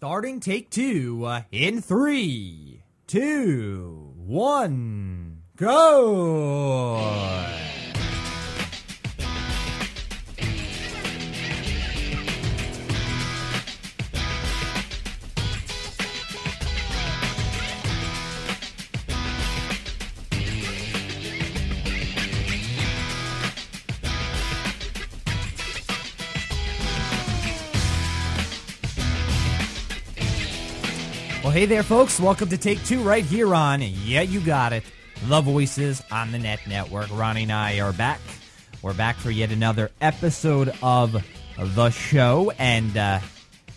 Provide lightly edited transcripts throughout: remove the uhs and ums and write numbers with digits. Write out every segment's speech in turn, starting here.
Starting take two in 3, 2, 1, go! Well, hey there, folks. Welcome to Take Two right here on Yeah, You Got It, the Voices on the Net Network. Ronnie and I are back. We're back for yet another episode of the show, and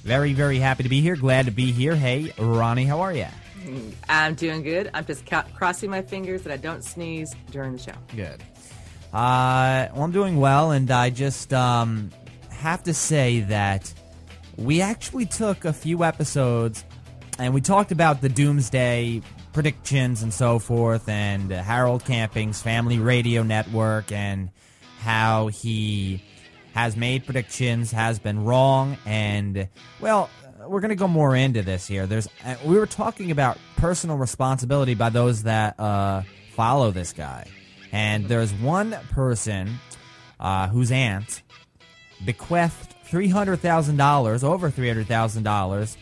very, very happy to be here. Glad to be here. Hey, Ronnie, how are you? I'm doing good. I'm just crossing my fingers that I don't sneeze during the show. Good. Well, I'm doing well, and I just have to say that we actually took a few episodes and we talked about the doomsday predictions and so forth, and Harold Camping's Family Radio Network, and how he has made predictions, has been wrong, and, well, we're going to go more into this here. We were talking about personal responsibility by those that follow this guy, and there's one person whose aunt bequeathed $300,000, over $300,000,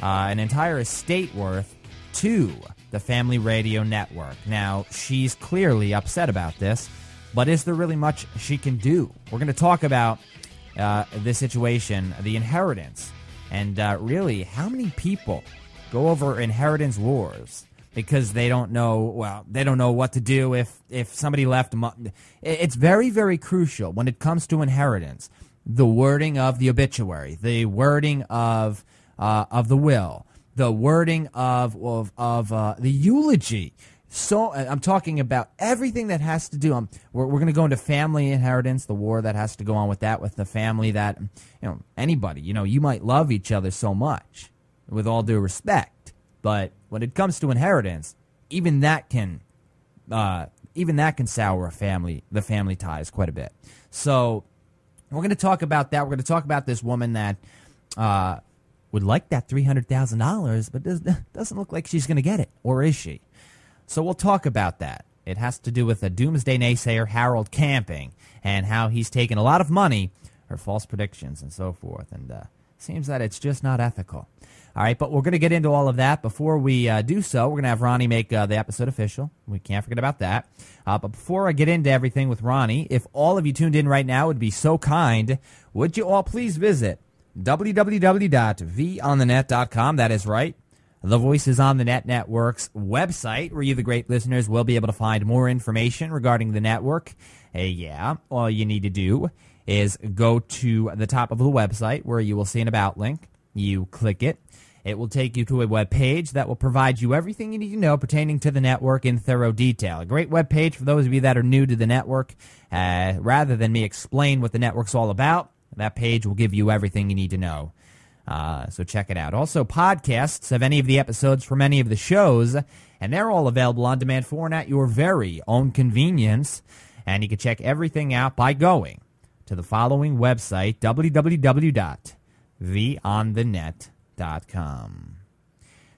an entire estate worth to the Family Radio Network. Now, she's clearly upset about this, but is there really much she can do? We're going to talk about this situation, the inheritance, and really how many people go over inheritance wars because they don't know what to do if somebody left. It's very, very crucial when it comes to inheritance. The wording of the obituary, the wording of the will, the wording of the eulogy. So I'm talking about everything that has to do. We're going to go into family inheritance, the war that has to go on with that, with the family that, anybody, you might love each other so much, with all due respect, but when it comes to inheritance, even that can sour the family ties quite a bit. So we're going to talk about that. We're going to talk about this woman that would like that $300,000, but doesn't look like she's going to get it, or is she? So we'll talk about that. It has to do with a doomsday naysayer, Harold Camping, and how he's taken a lot of money for false predictions and so forth, and seems that it's just not ethical. All right, but we're going to get into all of that. Before we do so, we're going to have Ronnie make the episode official. We can't forget about that. But before I get into everything with Ronnie, if all of you tuned in right now would be so kind, would you all please visit www.vonthenet.com. That is right, the Voices on the Net Network's website, where you, the great listeners, will be able to find more information regarding the network. All you need to do is go to the top of the website where you will see an About link. You click it. It will take you to a web page that will provide you everything you need to know pertaining to the network in thorough detail. A great web page for those of you that are new to the network. Rather than me explain what the network's all about, that page will give you everything you need to know. So check it out. Also, podcasts of any of the episodes from any of the shows, and they're all available on demand for and at your very own convenience. And you can check everything out by going to the following website, www.vonthenet.com.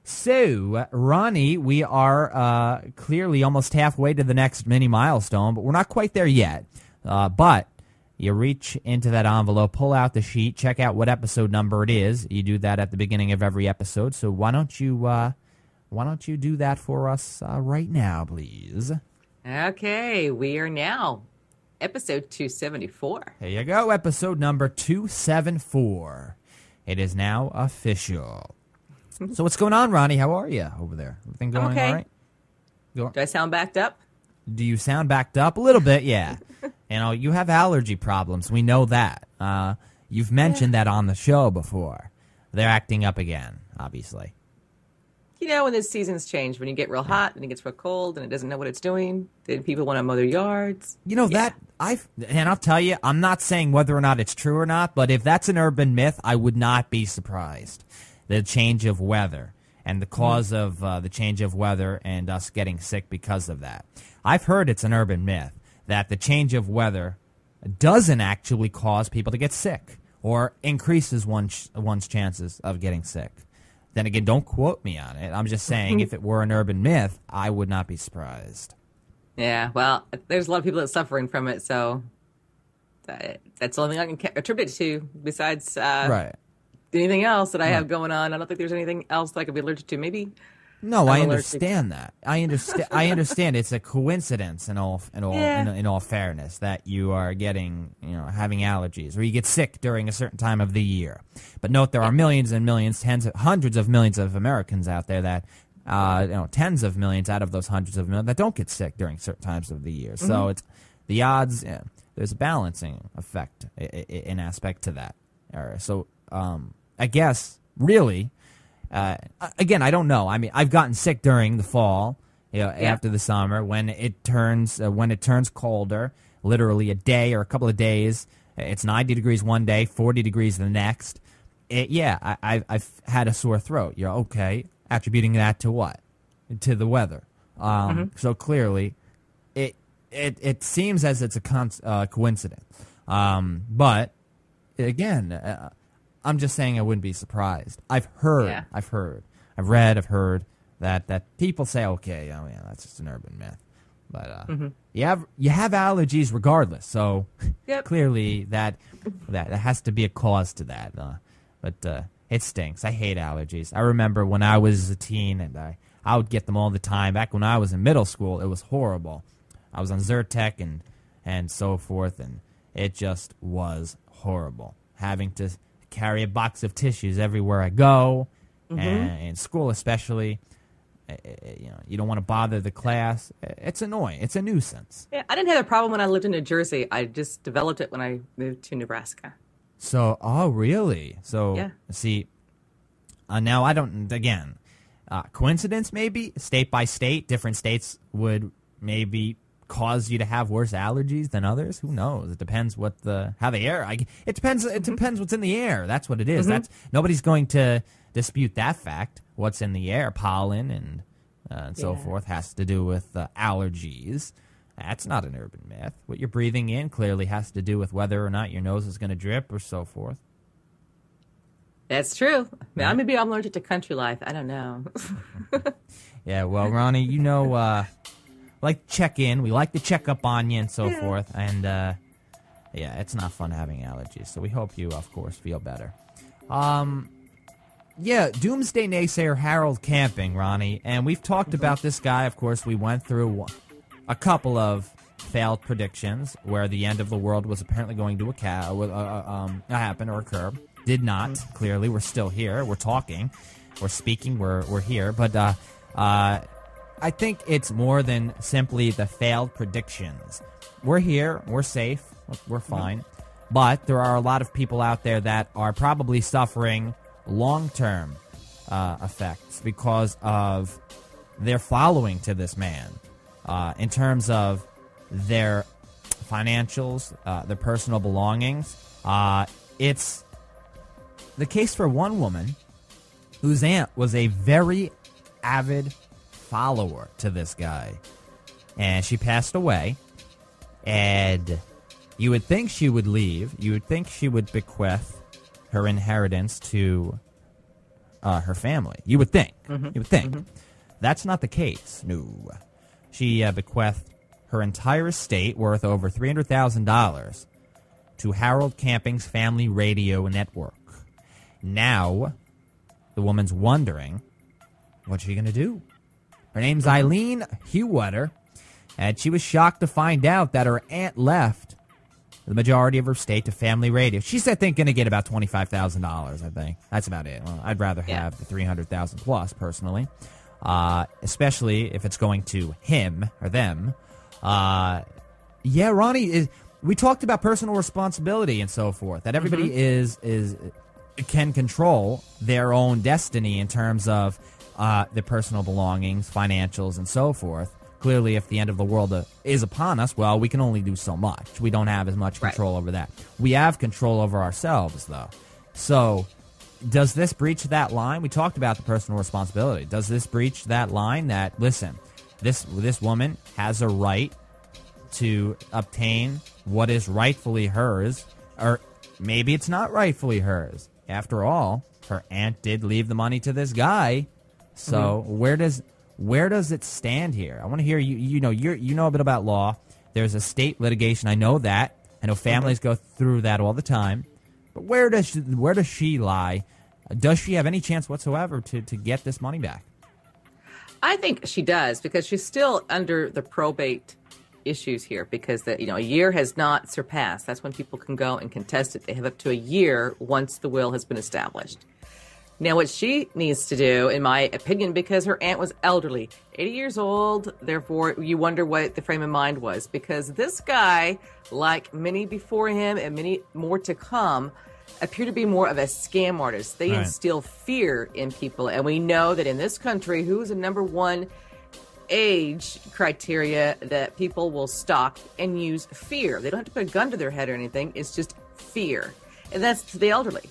So, Ronnie, we are clearly almost halfway to the next mini milestone, but we're not quite there yet. But you reach into that envelope, pull out the sheet, check out what episode number it is. You do that at the beginning of every episode. So why don't you do that for us right now, please? Okay, we are now episode 274. There you go, episode number 274. It is now official. So what's going on, Ronnie? How are you over there? Everything going okay. all right? Do I sound backed up? Do you sound backed up? A little bit, yeah. You have allergy problems. We know that. You've mentioned that on the show before. They're acting up again, obviously. When the seasons change, when you get real hot and it gets real cold and it doesn't know what it's doing, then people want to mow their yards. And I'll tell you, I'm not saying whether or not it's true or not, but if that's an urban myth, I would not be surprised. The change of weather and the cause of the change of weather and us getting sick because of that. I've heard it's an urban myth that the change of weather doesn't actually cause people to get sick or increases one's chances of getting sick. Then again, don't quote me on it. I'm just saying if it were an urban myth, I would not be surprised. Yeah, well, there's a lot of people that's suffering from it, so that's the only thing I can attribute it to besides Right. anything else that I have going on. I don't think there's anything else that I could be allergic to. Maybe. No, I understand that. I understand. I understand. It's a coincidence in all fairness that you are getting, having allergies, or you get sick during a certain time of the year. But note, there are millions and millions, hundreds of millions of Americans out there that, tens of millions out of those hundreds of millions that don't get sick during certain times of the year. So it's the odds. There's a balancing effect, an aspect to that. So I guess really. Again, I don't know. I mean, I've gotten sick during the fall, after the summer when it turns colder. Literally a day or a couple of days, it's 90 degrees one day, 40 degrees the next. I've had a sore throat. You're okay, attributing that to what? To the weather. So clearly, it seems as it's a coincidence. But again. I'm just saying I wouldn't be surprised. I've read, I've heard that people say, okay, that's just an urban myth. But you have allergies regardless, so clearly that has to be a cause to that. But it stinks. I hate allergies. I remember when I was a teen, and I would get them all the time. Back when I was in middle school, it was horrible. I was on Zyrtec and so forth, and it just was horrible. Having to carry a box of tissues everywhere I go, and in school especially. You don't want to bother the class. It's annoying. It's a nuisance. Yeah, I didn't have a problem when I lived in New Jersey. I just developed it when I moved to Nebraska. So, oh, really? So, see, now I don't, again, coincidence maybe? State by state, different states would maybe cause you to have worse allergies than others. Who knows? It depends how the air. It depends. It depends what's in the air. That's what it is. Nobody's going to dispute that fact. What's in the air, pollen and so forth, has to do with allergies. That's not an urban myth. What you're breathing in clearly has to do with whether or not your nose is going to drip or so forth. That's true. Maybe I'm allergic to country life. I don't know. Yeah, well, Ronnie, like to check in. We like to check up on you and so forth. And, it's not fun having allergies. So we hope you, of course, feel better. Doomsday naysayer Harold Camping, Ronnie. And we've talked about this guy. Of course, we went through a couple of failed predictions where the end of the world was apparently going to happen or occur. Did not, clearly. We're still here. We're talking. We're speaking. We're here. But, I think it's more than simply the failed predictions. We're here. We're safe. We're fine. But there are a lot of people out there that are probably suffering long-term effects because of their following to this man in terms of their financials, their personal belongings. It's the case for one woman whose aunt was a very avid follower to this guy, and she passed away, and you would think she would leave. You would think she would bequeath her inheritance to her family. You would think. You would think. That's not the case. No. She bequeathed her entire estate, worth over $300,000, to Harold Camping's family radio network. Now, the woman's wondering, what's she going to do? Her name's Eileen Huewetter, and she was shocked to find out that her aunt left the majority of her estate to family radio. She's, I think, going to get about $25,000, I think. That's about it. Well, I'd rather have the $300,000 plus, personally, especially if it's going to him or them. Ronnie, we talked about personal responsibility and so forth, that everybody can control their own destiny in terms of their personal belongings, financials, and so forth. Clearly, if the end of the world is upon us, well, we can only do so much. We don't have as much control over that. We have control over ourselves, though. So, does this breach that line? We talked about the personal responsibility. Does this breach that line that, listen, this woman has a right to obtain what is rightfully hers, or maybe it's not rightfully hers. after all, her aunt did leave the money to this guy. So where does it stand here? I want to hear you know a bit about law. There's a state litigation. I know that. I know families go through that all the time. But where does she lie? Does she have any chance whatsoever to get this money back? I think she does, because she's still under the probate issues here, because a year has not surpassed. That's when people can go and contest it. They have up to a year once the will has been established. Now, what she needs to do, in my opinion, because her aunt was elderly, 80 years old, therefore you wonder what the frame of mind was, because this guy, like many before him and many more to come, appear to be more of a scam artist. They instill fear in people, and we know that in this country, who is the number one age criteria that people will stalk and use? Fear. They don't have to put a gun to their head or anything. It's just fear, and that's to the elderly.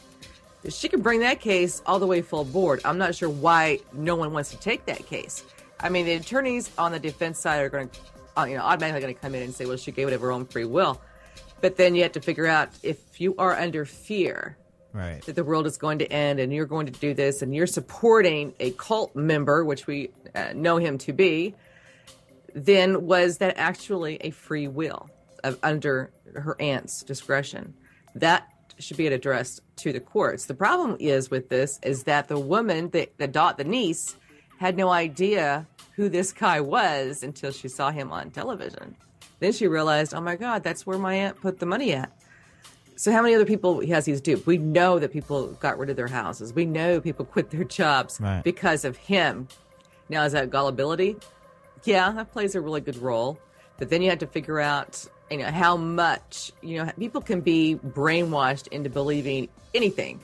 She can bring that case all the way full board. I'm not sure why no one wants to take that case. I mean, the attorneys on the defense side are going to, automatically going to come in and say, well, she gave it of her own free will. But then you have to figure out, if you are under fear that the world is going to end and you're going to do this and you're supporting a cult member, which we know him to be, then was that actually a free will under her aunt's discretion? That should be addressed to the courts. The problem is with this is that the woman, the niece, had no idea who this guy was until she saw him on television. Then she realized, oh my God, that's where my aunt put the money at. So how many other people has he duped? We know that people got rid of their houses. We know people quit their jobs because of him. Now, is that gullibility? Yeah, that plays a really good role. But then you have to figure out, how much, people can be brainwashed into believing anything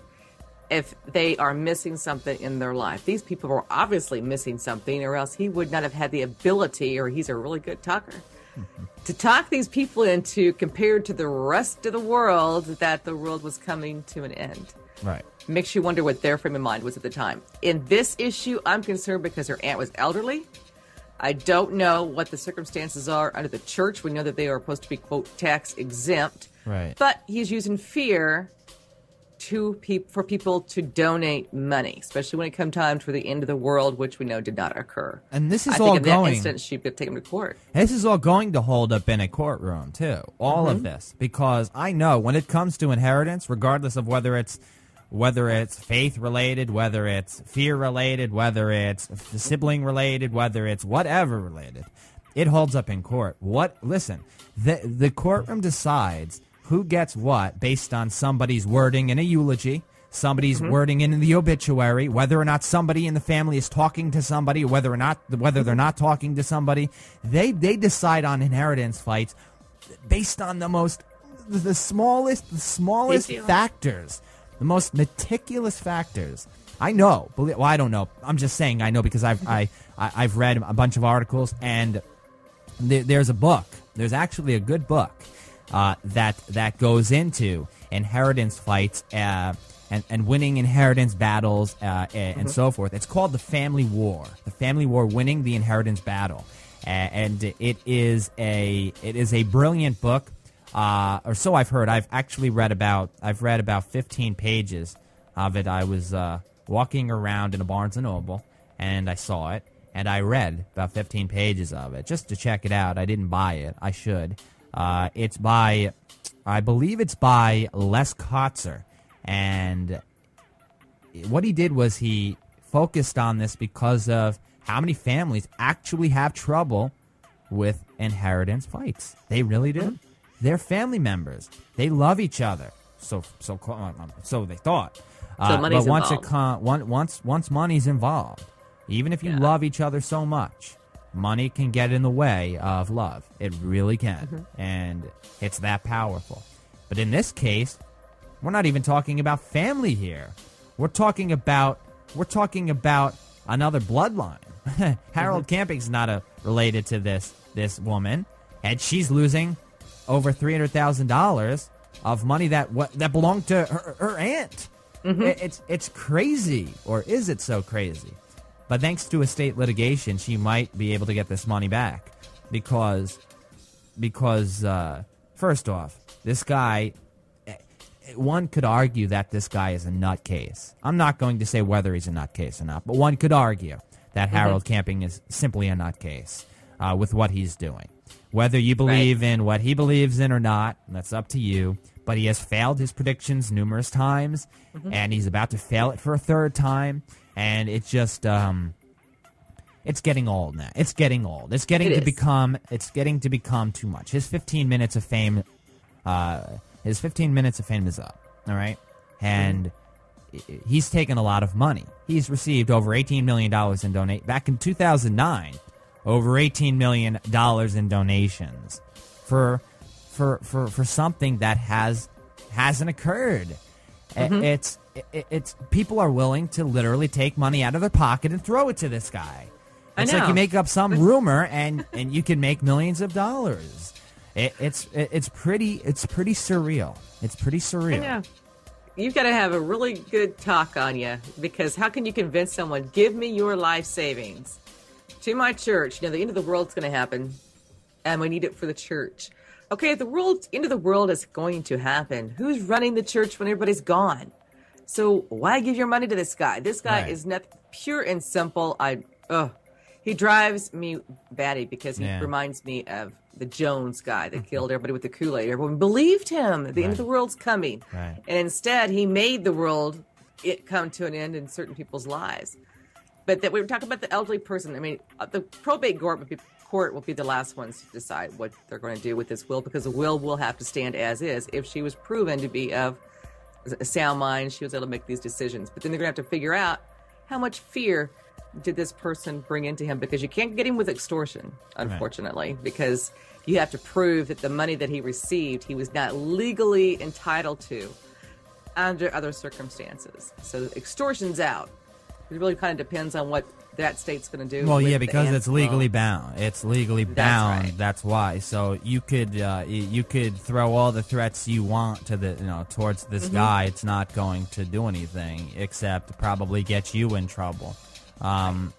if they are missing something in their life. These people are obviously missing something, or else he would not have had the ability, or he's a really good talker, to talk these people into, compared to the rest of the world, that the world was coming to an end. Right. Makes you wonder what their frame of mind was at the time. In this issue, I'm concerned because her aunt was elderly. I don't know what the circumstances are under the church. We know that they are supposed to be, quote, tax exempt. Right. But he's using fear for people to donate money, especially when it comes time for the end of the world, which we know did not occur. And this is I all think in going. that instance, she could take him to court. This is all going to hold up in a courtroom too. All of this, because I know when it comes to inheritance, regardless of whether it's faith related, whether it's fear related, whether it's sibling related, whether it's whatever related, it holds up in court. Listen, the courtroom decides who gets what based on somebody's wording in a eulogy, somebody's wording in the obituary, whether or not somebody in the family is talking to somebody, whether they're not talking to somebody. They decide on inheritance fights based on the smallest factors. The most meticulous factors. I know. Well, I don't know. I'm just saying I know because I've read a bunch of articles, and there's a book. There's actually a good book that goes into inheritance fights and winning inheritance battles and so forth. It's called The Family War. The Family War: Winning the Inheritance Battle, and it is a brilliant book. Or so I've heard. I've read about 15 pages of it. I was walking around in a Barnes & Noble, and I saw it, and I read about 15 pages of it just to check it out. I didn't buy it. I should. I believe it's by Les Kotzer, and what he did was he focused on this because of how many families actually have trouble with inheritance fights. They really do. They're family members. They love each other. So they thought. So money's involved. Once money's involved, even if you love each other so much, money can get in the way of love. It really can, and it's that powerful. But in this case, we're not even talking about family here. We're talking about another bloodline. Harold Camping's not related to this woman, and she's losing over $300,000 of money that belonged to her aunt. It's crazy, or is it so crazy? But thanks to a state litigation, she might be able to get this money back because first off, this guy, one could argue that this guy is a nutcase. I'm not going to say whether he's a nutcase or not, but one could argue that Harold Camping is simply a nutcase with what he's doing. Whether you believe in what he believes in or not, that's up to you. But he has failed his predictions numerous times, and he's about to fail it for a third time. And it's just, it's getting old now. It's getting old. It's getting to become too much. His 15 minutes of fame, is up. All right, and he's taken a lot of money. He's received over $18 million in donate back in 2009. Over $18 million in donations for something that hasn't occurred. It's people are willing to literally take money out of their pocket and throw it to this guy. It's like you make up some rumor and you can make millions of dollars. It's pretty surreal. It's pretty surreal. I know. You've got to have a really good talk on you, because how can you convince someone, give me your life savings to my church? The end of the world's going to happen, and we need it for the church. Okay, if the end of the world is going to happen, who's running the church when everybody's gone? So why give your money to this guy? This guy is nothing, pure and simple. He drives me batty because he reminds me of the Jones guy that killed everybody with the Kool-Aid. Everyone believed him. The end of the world's coming. Right. And instead, he made the world come to an end in certain people's lives. But that we were talking about the elderly person. I mean, the probate court will be the last ones to decide what they're going to do with this will, because the will have to stand as is. If she was proven to be of a sound mind, she was able to make these decisions. But then they're going to have to figure out how much fear did this person bring into him, because you can't get him with extortion, unfortunately, because you have to prove that the money that he received, he was not legally entitled to under other circumstances. So extortion's out. It really kind of depends on what that state's going to do. Well, yeah, because it's legally bound. It's legally bound. Right. That's why. So you could throw all the threats you want to towards this guy. It's not going to do anything except probably get you in trouble. Once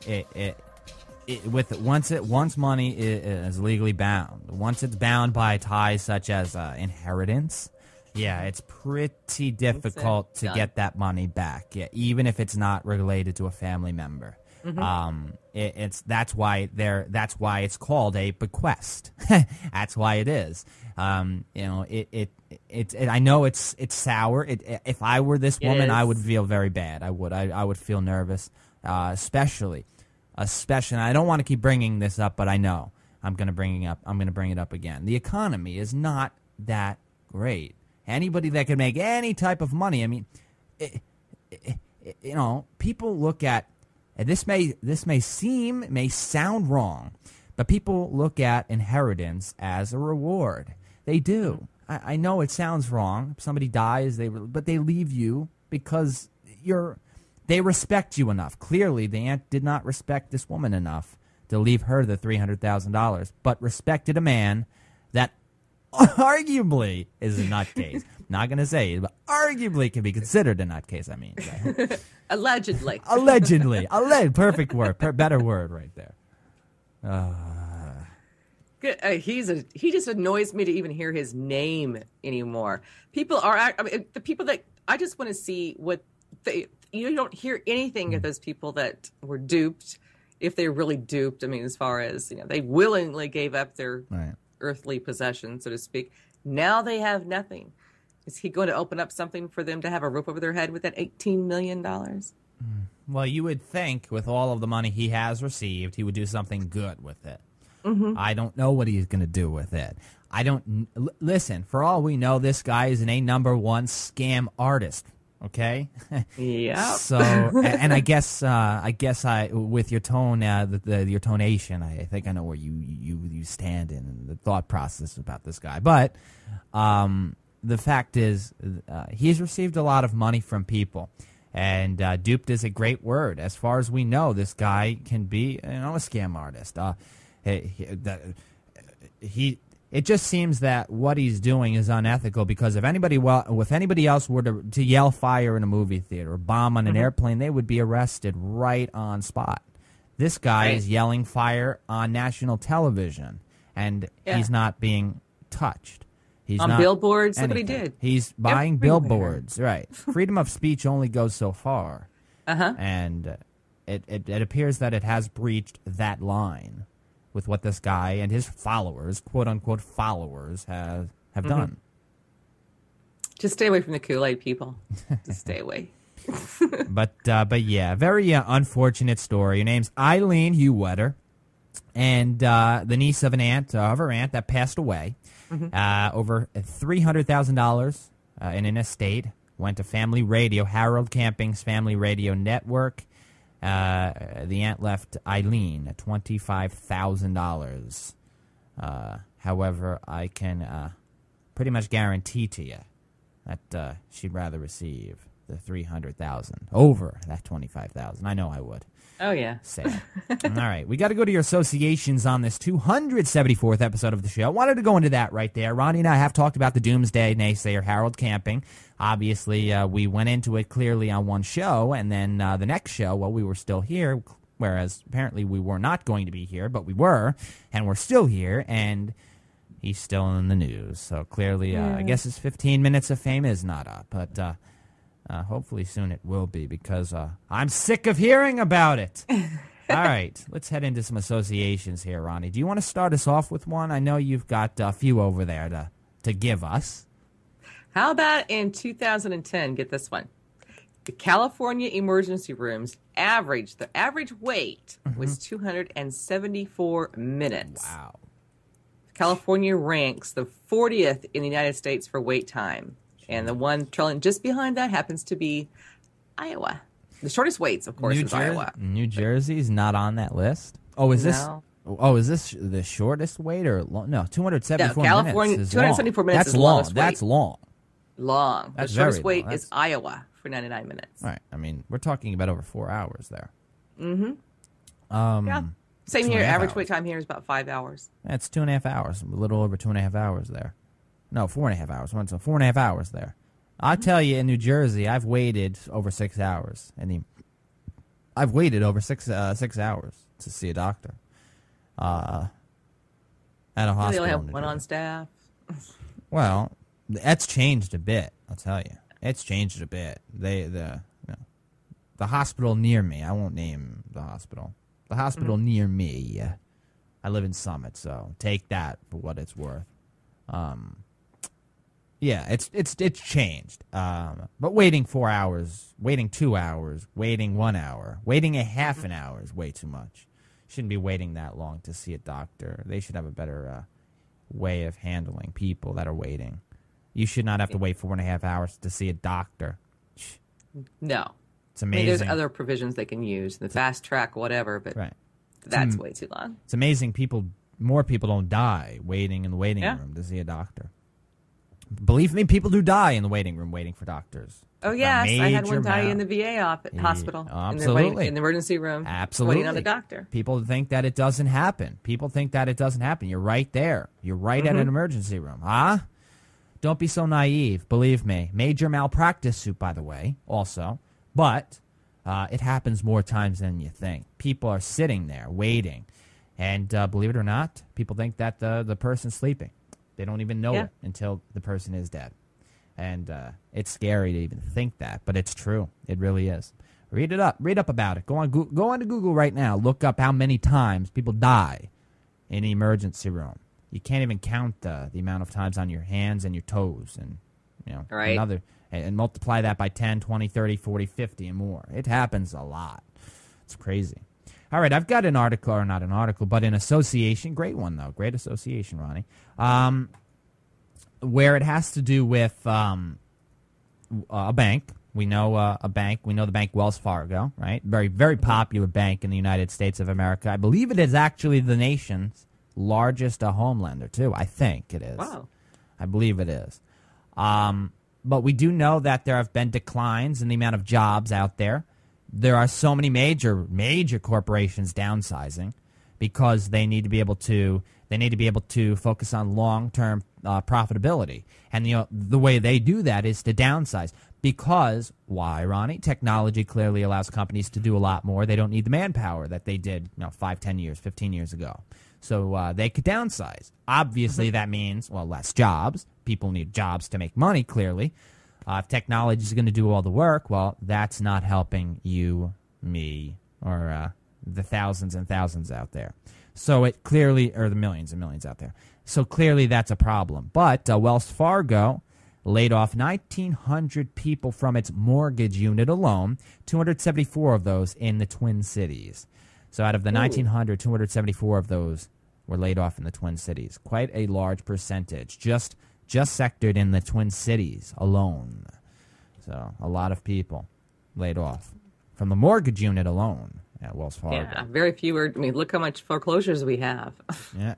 money is legally bound, once it's bound by ties such as inheritance, it's pretty difficult to get that money back. Yeah, even if it's not related to a family member. That's why it's called a bequest. That's why it is. I know it's sour. If I were this woman, I would feel very bad. I would feel nervous, especially. And I don't want to keep bringing this up, but I know I'm going to bring it up again. The economy is not that great. Anybody that can make any type of money, I mean, people look at. And this may sound wrong, but people look at inheritance as a reward. They do. I know it sounds wrong. If somebody dies, but they leave you because they respect you enough. Clearly, the aunt did not respect this woman enough to leave her the $300,000, but respected a man that arguably is a nutcase. Not going to say it, but arguably can be considered a nutcase, I mean. Allegedly. Perfect word. Better word right there. Good. He just annoys me to even hear his name anymore. People are, the people that, I just want to see what you don't hear anything of those people that were duped, if they're really duped. I mean, as far as, they willingly gave up their earthly possession, so to speak. Now they have nothing. Is he going to open up something for them to have a roof over their head with that $18 million? Well, you would think with all of the money he has received, he would do something good with it. I don't know what he's going to do with it. Listen, for all we know, this guy is an #1 scam artist. Okay. Yeah. So, and I guess with your tone, your tonation, I think I know where you stand in the thought process about this guy. But the fact is, he's received a lot of money from people, and duped is a great word. As far as we know, this guy can be, a scam artist. It just seems that what he's doing is unethical, because if anybody else were to yell fire in a movie theater or bomb on an airplane, they would be arrested right on spot. This guy is yelling fire on national television, and he's not being touched. He's on not billboards. Look what he anything. did. He's buying Everywhere. billboards. Right. Freedom of speech only goes so far. Uh-huh. And it appears that it has breached that line with what this guy and his followers, quote-unquote followers, have done. Just stay away from the Kool-Aid people. Just stay away. But yeah, very unfortunate story. Her name's Eileen Huewetter, and the niece of her aunt that passed away. Over $300,000 in an estate went to family radio, Harold Camping's family radio network. The aunt left Eileen $25,000. However, I can pretty much guarantee to you that she'd rather receive the $300,000 over that $25,000. I know I would. Oh, yeah. Sad. All right. We got to go to your associations on this 274th episode of the show. Wanted to go into that right there. Ronnie and I have talked about the doomsday naysayer, Harold Camping. Obviously, we went into it clearly on one show, and then the next show, well, we were still here, whereas apparently we were not going to be here, but we were, and we're still here, and he's still in the news. So clearly, I guess his 15 minutes of fame is not up, but hopefully soon it will be, because I'm sick of hearing about it. All right, let's head into some associations here, Ronnie. Do you want to start us off with one? I know you've got a few over there to give us. How about in 2010, get this one. The California emergency rooms the average wait was 274 minutes. Wow. California ranks the 40th in the United States for wait time. And the one trailing just behind that happens to be Iowa. The shortest waits, of course, is Iowa. New Jersey's not on that list. Oh, is this? No. Oh, is this the shortest wait or no? 274 California, minutes. 274 minutes That's is the long. longest wait. That's long. Long. That's the shortest very wait long. is Iowa for 99 minutes. All right. I mean, we're talking about over 4 hours there. Mm-hmm. Yeah. Same here. 2.5 Average hours. wait time here is about 5 hours. That's 2.5 hours. A little over 2.5 hours there. No, 4.5 hours. So 4.5 hours there. I tell you, in New Jersey, I've waited over 6 hours. I've waited over 6 hours to see a doctor. At a hospital. They only have in New one Jersey. on staff. Well, that's changed a bit. I'll tell you, it's changed a bit. The hospital near me. I won't name the hospital. The hospital near me. I live in Summit, so take that for what it's worth. Yeah, it's changed. But waiting 4 hours, waiting 2 hours, waiting 1 hour, waiting a half an hour is way too much. Shouldn't be waiting that long to see a doctor. They should have a better way of handling people that are waiting. You should not have to wait 4.5 hours to see a doctor. No. It's I mean, amazing. there's other provisions they can use, the fast track, whatever, but Right. that's way too long. It's amazing more people don't die waiting in the waiting room to see a doctor. Believe me, people do die in the waiting room waiting for doctors. Oh, yes. I had one die in the VA hospital. Absolutely. In the emergency room. Absolutely. Waiting on the doctor. People think that it doesn't happen. You're right there. You're right at an emergency room. Huh? Don't be so naive. Believe me. Major malpractice suit, by the way, also. But it happens more times than you think. People are sitting there waiting. And believe it or not, people think that the person's sleeping. They don't even know it until the person is dead. And it's scary to even think that, but it's true. It really is. Read it up. Read up about it. Go on to Google right now. Look up how many times people die in an emergency room. You can't even count the amount of times on your hands and your toes, and Right. and multiply that by 10, 20, 30, 40, 50, and more. It happens a lot. It's crazy. All right, I've got an article, or not an article, but an association. Great one, though. Great association, Ronnie. Where it has to do with a bank. We know a bank. We know the bank Wells Fargo, right? Very, very popular bank in the United States of America. I believe it is actually the nation's largest home lender, too. I think it is. Wow. I believe it is. But we do know that there have been declines in the amount of jobs out there. There are so many major corporations downsizing because they need to be able to focus on long-term profitability. And the way they do that is to downsize. Because why, Ronnie? Technology clearly allows companies to do a lot more. They don't need the manpower that they did 5, 10 years, 15 years ago. So they could downsize. Obviously, that means, less jobs, people need jobs to make money, clearly. If technology is going to do all the work, well, that's not helping you, me, or the thousands and thousands out there. So it clearly, or the millions and millions out there. So clearly that's a problem. But Wells Fargo laid off 1,900 people from its mortgage unit alone, 274 of those in the Twin Cities. So out of the 1,900, 274 of those were laid off in the Twin Cities. Quite a large percentage, just sectored in the Twin Cities alone. So a lot of people laid off from the mortgage unit alone at Wells Fargo. Yeah, very few. Look how much foreclosures we have. Yeah,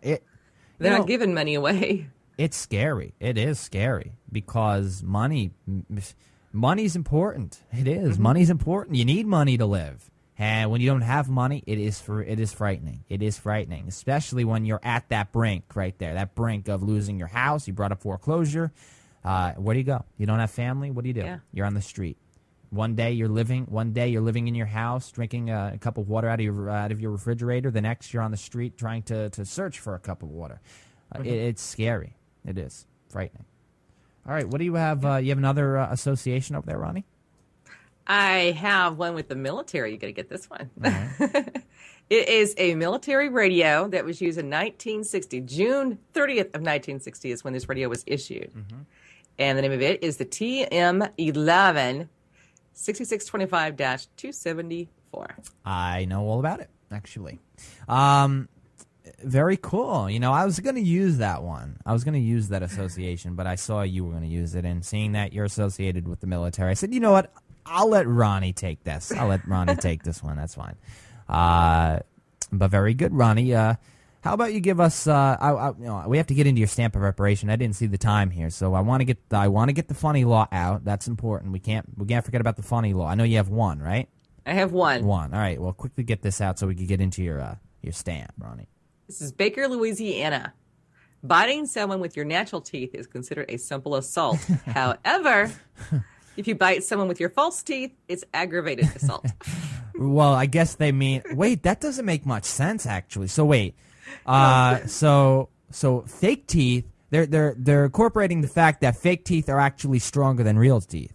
they're not giving money away. It's scary. It is scary because money's important. It is. Mm-hmm. Money's important. You need money to live. And when you don't have money, it is frightening. It is frightening, especially when you're at that brink right there, that brink of losing your house. You brought up foreclosure. Where do you go? You don't have family? What do you do? Yeah. You're on the street. One day you're living in your house, drinking a cup of water out of your refrigerator. The next you're on the street trying to search for a cup of water. It's scary. It is frightening. All right, what do you have? You have another association over there, Ronnie? I have one with the military. You got to get this one. Mm-hmm. It is a military radio that was used in 1960. June 30th of 1960 is when this radio was issued. Mm-hmm. And the name of it is the TM11 6625-274. I know all about it, actually. Very cool. You know, I was going to use that one. I was going to use that association, but I saw you were going to use it. And seeing that you're associated with the military, I said, you know what? I'll let Ronnie take this. I'll let Ronnie take this one. That's fine. But very good, Ronnie. How about you give us? We have to get into your stamp of reparation. I didn't see the time here, so I want to get the funny law out. That's important. We can't forget about the funny law. I know you have one, right? I have one. One. All right. Well, quickly get this out so we can get into your stamp, Ronnie. This is Baker, Louisiana. Biting someone with your natural teeth is considered a simple assault. However, if you bite someone with your false teeth, it's aggravated assault. Well, I guess they mean. Wait, that doesn't make much sense, actually. So wait, so fake teeth. They're incorporating the fact that fake teeth are actually stronger than real teeth.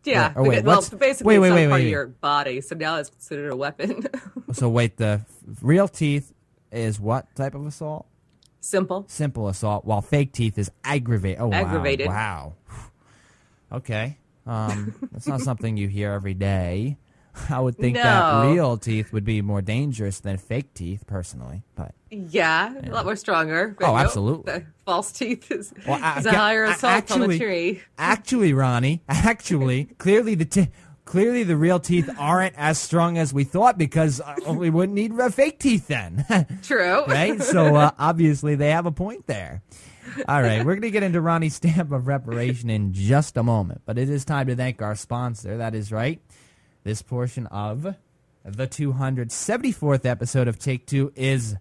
Yeah. Or wait, basically, it's not part of your body, so now it's considered a weapon. So wait, the real teeth is what type of assault? Simple assault, while fake teeth is aggravated. Oh, aggravated. Wow. Okay. That's not something you hear every day. I would think that real teeth would be more dangerous than fake teeth, personally. But yeah, a lot more stronger. But absolutely. The false teeth is a higher assault on the tree. Actually, Ronnie, clearly the real teeth aren't as strong as we thought because we wouldn't need fake teeth then. True. Right? So obviously they have a point there. All right, we're going to get into Ronnie's stamp of reparation in just a moment, but it is time to thank our sponsor. That is right. This portion of the 274th episode of Take Two is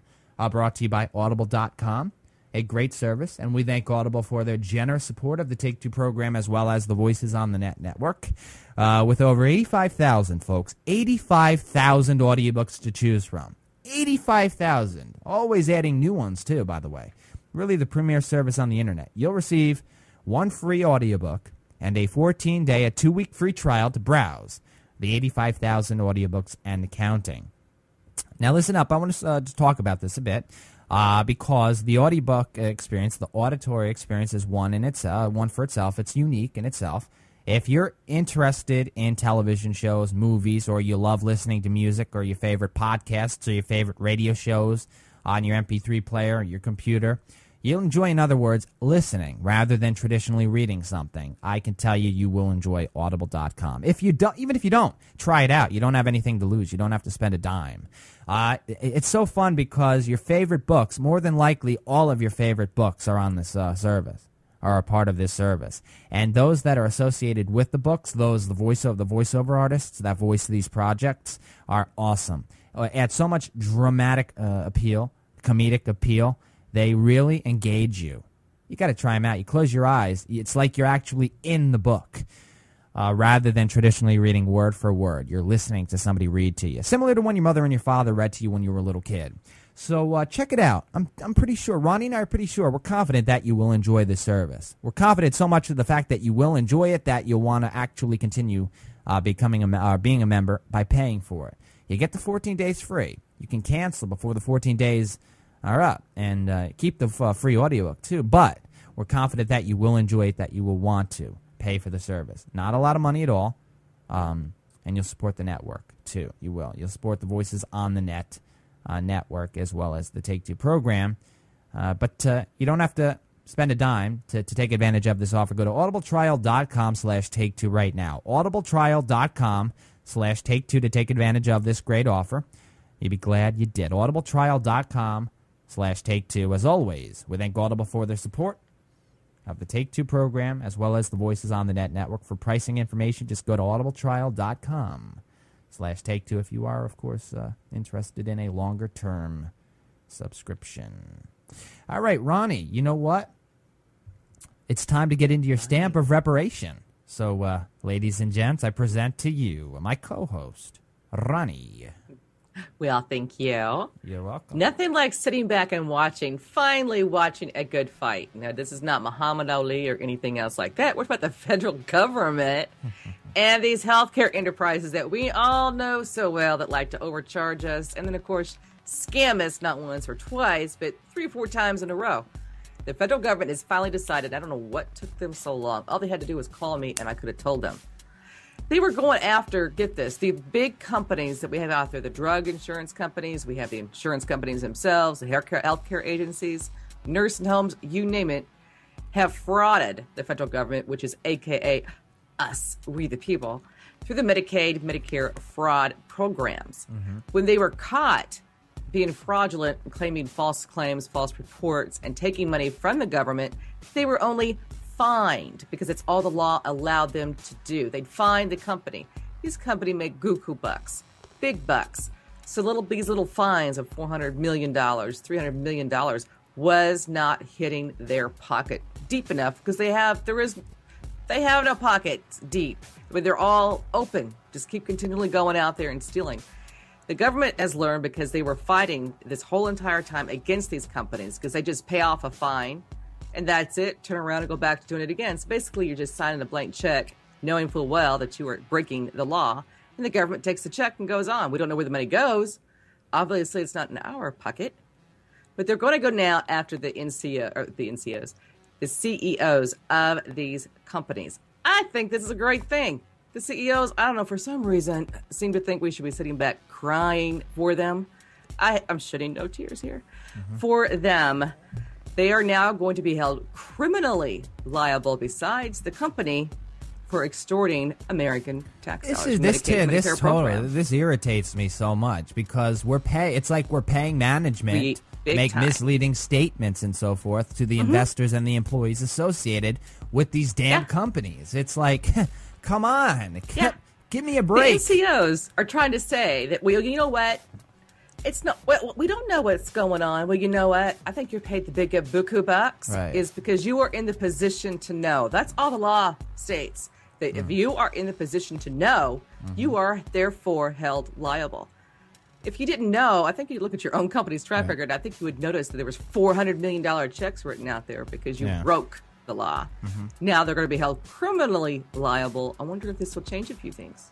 brought to you by Audible.com, a great service, and we thank Audible for their generous support of the Take Two program as well as the Voices on the Net network. With over 85,000, folks, 85,000 audiobooks to choose from. 85,000. Always adding new ones, too, by the way. Really the premier service on the internet. You'll receive one free audiobook and a 14-day, a 2-week free trial to browse the 85,000 audiobooks and counting. Now listen up. I want to talk about this a bit because the audiobook experience, the auditory experience is one for itself. It's unique in itself. If you're interested in television shows, movies, or you love listening to music or your favorite podcasts or your favorite radio shows on your MP3 player or your computer, you'll enjoy, in other words, listening rather than traditionally reading something. I can tell you will enjoy Audible.com. Even if you don't, try it out. You don't have anything to lose. You don't have to spend a dime. It's so fun because your favorite books, more than likely all of your favorite books are on this service, are a part of this service. And those that are associated with the books, the voiceover artists that voice these projects are awesome. Add so much dramatic appeal, comedic appeal. They really engage you. You got to try them out. You close your eyes. It's like you're actually in the book rather than traditionally reading word for word. You're listening to somebody read to you, similar to when your mother and your father read to you when you were a little kid. So check it out. I'm pretty sure, Ronnie and I are pretty sure, we're confident that you will enjoy this service. We're confident so much of the fact that you will enjoy it that you'll want to actually continue being a member by paying for it. You get the 14 days free. You can cancel before the 14 days are up and keep the free audiobook too. But we're confident that you will enjoy it, that you will want to pay for the service. Not a lot of money at all, and you'll support the network too. You will. You'll support the Voices on the Net network as well as the Take-Two program. But you don't have to spend a dime to take advantage of this offer. Go to audibletrial.com/take2 right now. audibletrial.com/take2 to take advantage of this great offer. You'd be glad you did. audibletrial.com/take2. As always, we thank Audible for their support of the Take-Two program as well as the Voices on the Net network. For pricing information, just go to audibletrial.com/take2 if you are, of course, interested in a longer-term subscription. All right, Ronnie, you know what? It's time to get into your stamp of reparation. So, ladies and gents, I present to you my co-host, Ronnie. Well, thank you. You're welcome. Nothing like sitting back and finally watching a good fight. Now, this is not Muhammad Ali or anything else like that. We're about the federal government and these healthcare enterprises that we all know so well that like to overcharge us and then, of course, scam us not once or twice, but 3 or 4 times in a row. The federal government has finally decided, I don't know what took them so long. All they had to do was call me and I could have told them. They were going after, get this, the big companies that we have out there, the drug insurance companies, we have the insurance companies themselves, the healthcare agencies, nursing homes, you name it, have frauded the federal government, which is AKA us, we the people, through the Medicaid, Medicare fraud programs. When they were caught being fraudulent, claiming false claims, false reports, and taking money from the government, they were only fined because it's all the law allowed them to do. They'd fine the company. These companies make buku bucks, big bucks. So these little fines of $400 million, $300 million was not hitting their pocket deep enough because they have no pockets deep. I mean, they're all open. Just keep continually going out there and stealing. The government has learned because they were fighting this whole entire time against these companies because they just pay off a fine and that's it, turn around and go back to doing it again. So basically you're just signing a blank check knowing full well that you are breaking the law and the government takes the check and goes on. We don't know where the money goes. Obviously it's not in our pocket. But they're going to go now after the CEOs of these companies. I think this is a great thing. The CEOs, I don't know, for some reason, seem to think we should be sitting back crying for them. I'm shedding no tears here. For them, they are now going to be held criminally liable besides the company for extorting American tax dollars. This irritates me so much because it's like we're paying management make misleading statements and so forth to the investors and the employees associated with these damn companies. It's like, come on, give me a break. The NCOs are trying to say that, well, you know what? It's not. Well, we don't know what's going on. Well, you know what? I think you're paid the big buku bucks is because you are in the position to know. That's all the law states. That if you are in the position to know, you are therefore held liable. If you didn't know, I think you'd look at your own company's track record. I think you would notice that there was $400 million checks written out there because you broke the law. Now they're going to be held criminally liable. I wonder if this will change a few things.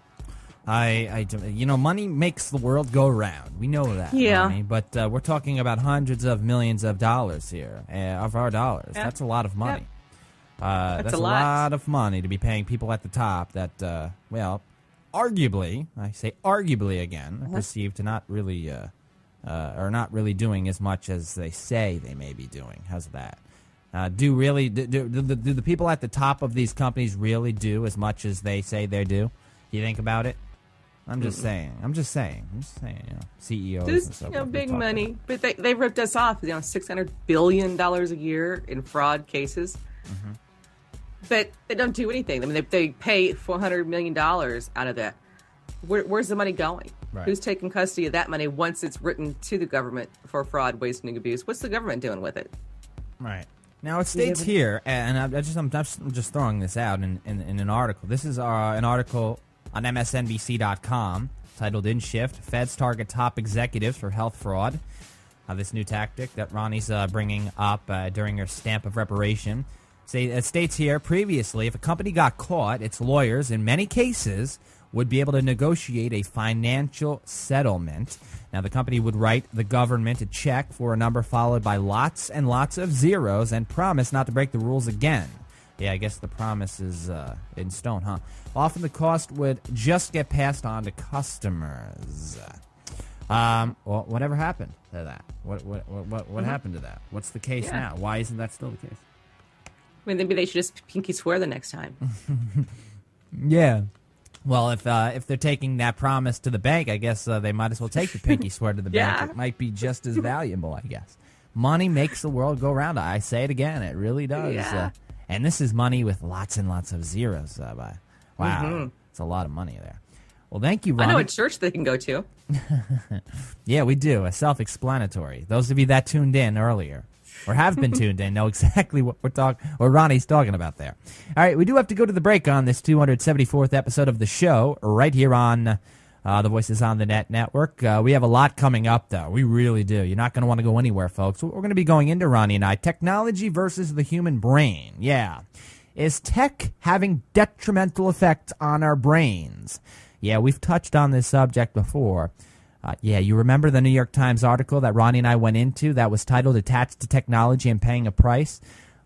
Money makes the world go round. We know that, money, but we're talking about hundreds of millions of dollars here, of our dollars. That's a lot of money. That's a lot of money to be paying people at the top that, arguably, I say arguably again, perceived to not really, or not really doing as much as they say they may be doing. How's that? Do the people at the top of these companies really do as much as they say they do? You think about it? I'm just saying. CEOs and stuff. Big money. But they ripped us off, $600 billion a year in fraud cases. But they don't do anything. I mean, they pay $400 million out of that. Where's the money going? Right. Who's taking custody of that money once it's written to the government for fraud, waste, and abuse? What's the government doing with it? Right. Now, it states here, and I'm just throwing this out in an article. This is an article on MSNBC.com titled In Shift, Feds Target Top Executives for Health Fraud. this new tactic that Ronnie's bringing up during her stamp of reparation. It states here, previously, if a company got caught, its lawyers, in many cases, would be able to negotiate a financial settlement. Now, the company would write the government a check for a number followed by lots and lots of zeros and promise not to break the rules again. Yeah, I guess the promise is in stone, huh? Often the cost would just get passed on to customers. Well, whatever happened to that? What happened to that? What's the case now? Why isn't that still the case? I mean, maybe they should just pinky swear the next time. Yeah. Well, if they're taking that promise to the bank, I guess they might as well take the pinky swear to the bank. It might be just as valuable, I guess. Money makes the world go round. I say it again. It really does. Yeah. And this is money with lots and lots of zeros. Wow. It's a lot of money there. Well, thank you, Ronnie. I know a church they can go to. Yeah, we do. Self-explanatory. Those of you that tuned in earlier or have been tuned in know exactly what Ronnie's talking about there. All right, we do have to go to the break on this 274th episode of the show right here on the Voices on the Net network. We have a lot coming up, though. We really do. You're not going to want to go anywhere, folks. We're going to be going into, Ronnie and I, technology versus the human brain. Yeah. Is tech having detrimental effects on our brains? Yeah, we've touched on this subject before. You remember the New York Times article that Ronnie and I went into that was titled Attached to Technology and Paying a Price?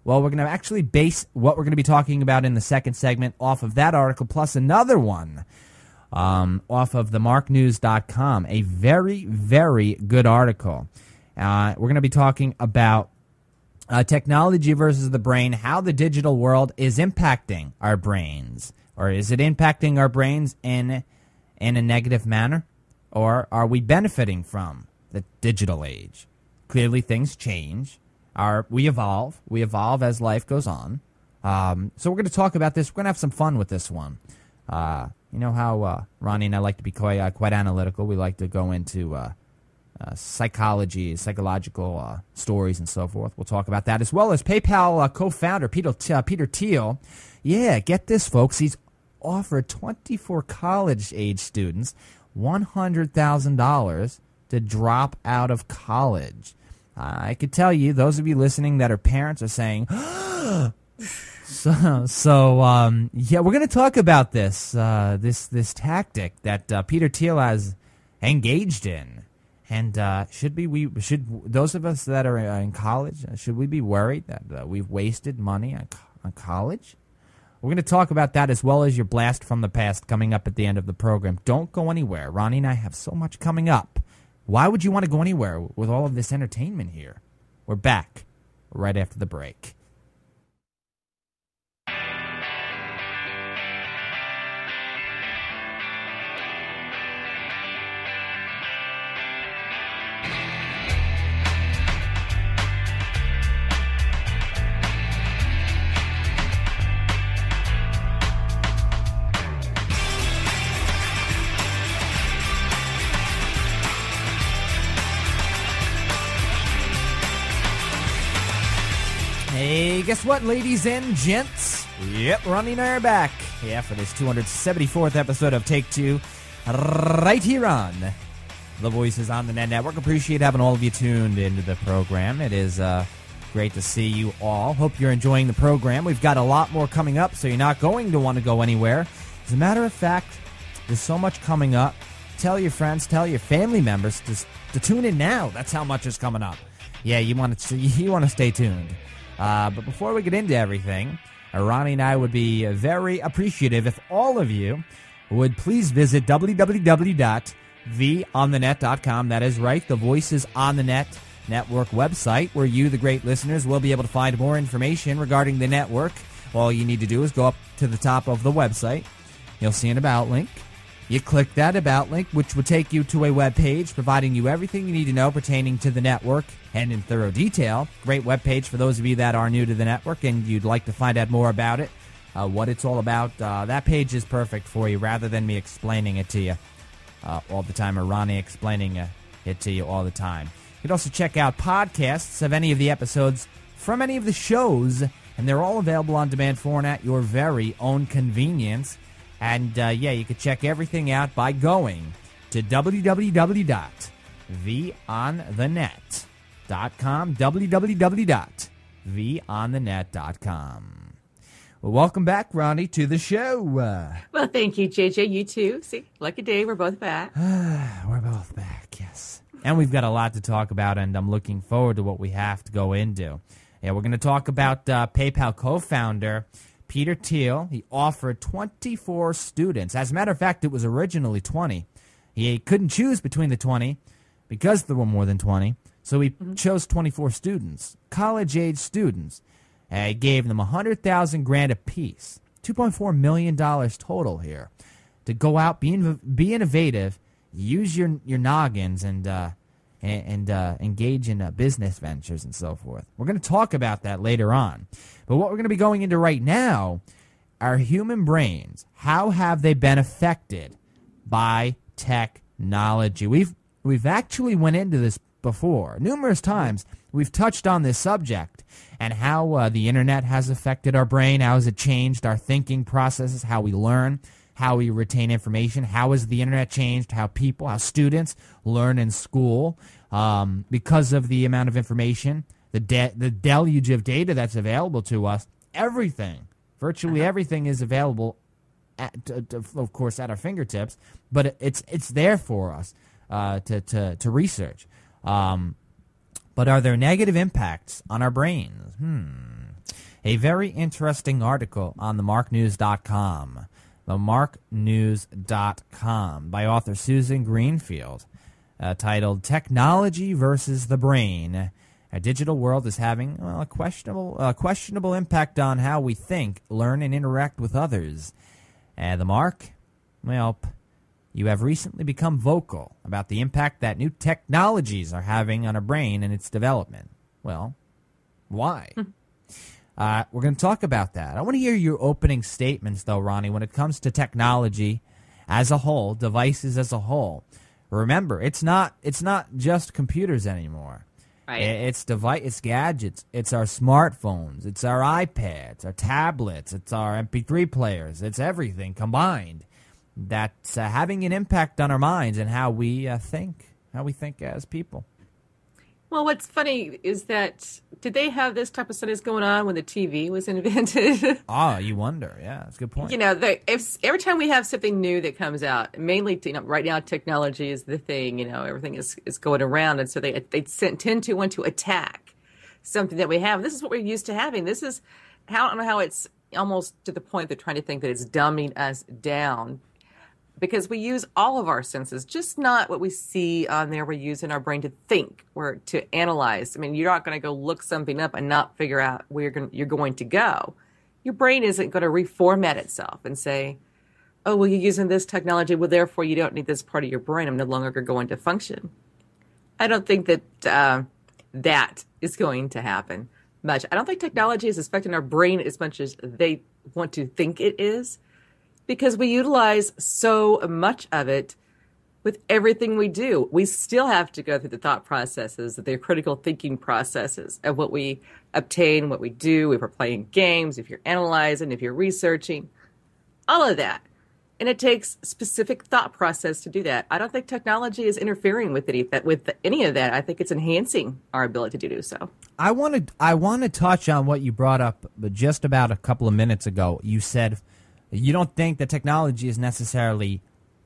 Well, we're going to actually base what we're going to be talking about in the second segment off of that article, plus another one off of themarknews.com, a very, very good article. We're going to be talking about technology versus the brain, how the digital world is impacting our brains. Or is it impacting our brains in a negative manner? Or are we benefiting from the digital age? Clearly, things change. We evolve. We evolve as life goes on. So we're going to talk about this. We're going to have some fun with this one. You know how Ronnie and I like to be quite analytical. We like to go into psychology, psychological stories, and so forth. We'll talk about that, as well as PayPal co-founder Peter Thiel. Yeah, get this, folks. He's offered 24 college-age students $100,000 to drop out of college. I could tell you, those of you listening that are parents are saying, yeah, we're going to talk about this tactic that Peter Thiel has engaged in. And should those of us that are in college, should we be worried that we've wasted money on college? We're going to talk about that, as well as your blast from the past coming up at the end of the program. Don't go anywhere. Ronnie and I have so much coming up. Why would you want to go anywhere with all of this entertainment here? We're back right after the break. Hey, guess what, ladies and gents? Yep, Ronnie and I are back. Yeah, for this 274th episode of Take Two, right here on the Voices on the Net Network. Appreciate having all of you tuned into the program. It is great to see you all. Hope you're enjoying the program. We've got a lot more coming up, so you're not going to want to go anywhere. As a matter of fact, there's so much coming up. Tell your friends, tell your family members to tune in now. That's how much is coming up. Yeah, you want to stay tuned. But before we get into everything, Ronnie and I would be very appreciative if all of you would please visit www.theonthenet.com. That is right, the Voices on the Net network website, where you, the great listeners, will be able to find more information regarding the network. All you need to do is go up to the top of the website. You'll see an About link. You click that About link, which will take you to a web page providing you everything you need to know pertaining to the network and in thorough detail. Great web page for those of you that are new to the network and you'd like to find out more about it, what it's all about. That page is perfect for you, rather than me explaining it to you all the time, or Ronnie explaining it to you all the time. You can also check out podcasts of any of the episodes from any of the shows, and they're all available on demand format, your very own convenience. And, you can check everything out by going to www.theonthenet.com. www.vonthenet.com. Well, welcome back, Ronnie, to the show. Well, thank you, JJ. You too. See, lucky day, we're both back. We're both back, yes. And we've got a lot to talk about, and I'm looking forward to what we have to go into. Yeah, we're going to talk about PayPal co-founder Peter Thiel. He offered 24 students. As a matter of fact, it was originally 20. He couldn't choose between the 20 because there were more than 20. So he chose 24 students, college-age students. He gave them $100,000 apiece, $2.4 million total here, to go out, be innovative, use your noggins, and engage in business ventures and so forth. We're going to talk about that later on. But what we're going to be going into right now are human brains. How have they been affected by technology? We've actually went into this before. Numerous times we've touched on this subject and how the internet has affected our brain, how has it changed our thinking processes, how we learn, how we retain information, how has the internet changed how students learn in school because of the amount of information, the deluge of data that's available to us. Everything, virtually everything is available, of course, at our fingertips, but it's there for us to research. But are there negative impacts on our brains? A very interesting article on themarknews.com. themarknews.com by author Susan Greenfield, titled "Technology versus the Brain. Our digital world is having a questionable impact on how we think, learn, and interact with others." The Mark, well, you have recently become vocal about the impact that new technologies are having on our brain and its development. Well, why? We're going to talk about that. I want to hear your opening statements, though, Ronnie, when it comes to technology as a whole, devices as a whole. Remember, it's not just computers anymore. Right. It's gadgets. It's our smartphones. It's our iPads, our tablets. It's our MP3 players. It's everything combined that's having an impact on our minds and how we think as people. Well, what's funny is that, did they have this type of studies going on when the TV was invented? Oh, you wonder. Yeah, that's a good point. You know, every time we have something new that comes out, mainly, right now technology is the thing, everything is going around. And so they tend to want to attack something that we have. This is what we're used to having. This is, I don't know how it's almost to the point they're trying to think that it's dumbing us down. Because we use all of our senses, just not what we see on there. We're using our brain to think or to analyze. I mean, you're not going to go look something up and not figure out where you're going to go. Your brain isn't going to reformat itself and say, oh, well, you're using this technology. Well, therefore, you don't need this part of your brain. I'm no longer going to function. I don't think that that is going to happen much. I don't think technology is affecting our brain as much as they want to think it is. Because we utilize so much of it with everything we do. We still have to go through the thought processes, the critical thinking processes of what we obtain, what we do, if we're playing games, if you're analyzing, if you're researching, all of that. And it takes specific thought process to do that. I don't think technology is interfering with any of that. I think it's enhancing our ability to do so. I want to touch on what you brought up just about a couple of minutes ago. You said you don't think that technology is necessarily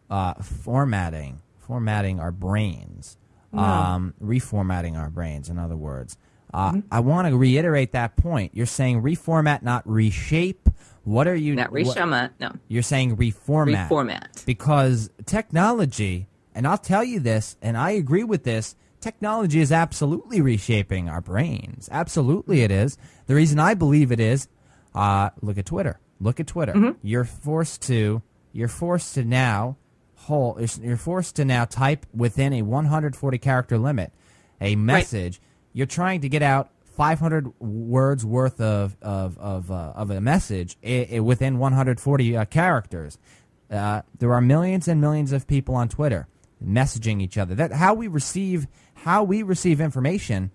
formatting our brains, reformatting our brains, in other words. I want to reiterate that point. You're saying reformat, not reshape. What are you... Not reshape, no. You're saying reformat. Reformat. Because technology, and I'll tell you this, and I agree with this, technology is absolutely reshaping our brains. Absolutely it is. The reason I believe it is, look at Twitter. Look at Twitter. Mm-hmm. You're forced to now type within a 140 character limit a message. Right. You're trying to get out 500 words worth of a message within 140 characters. There are millions and millions of people on Twitter messaging each other. That how we receive information.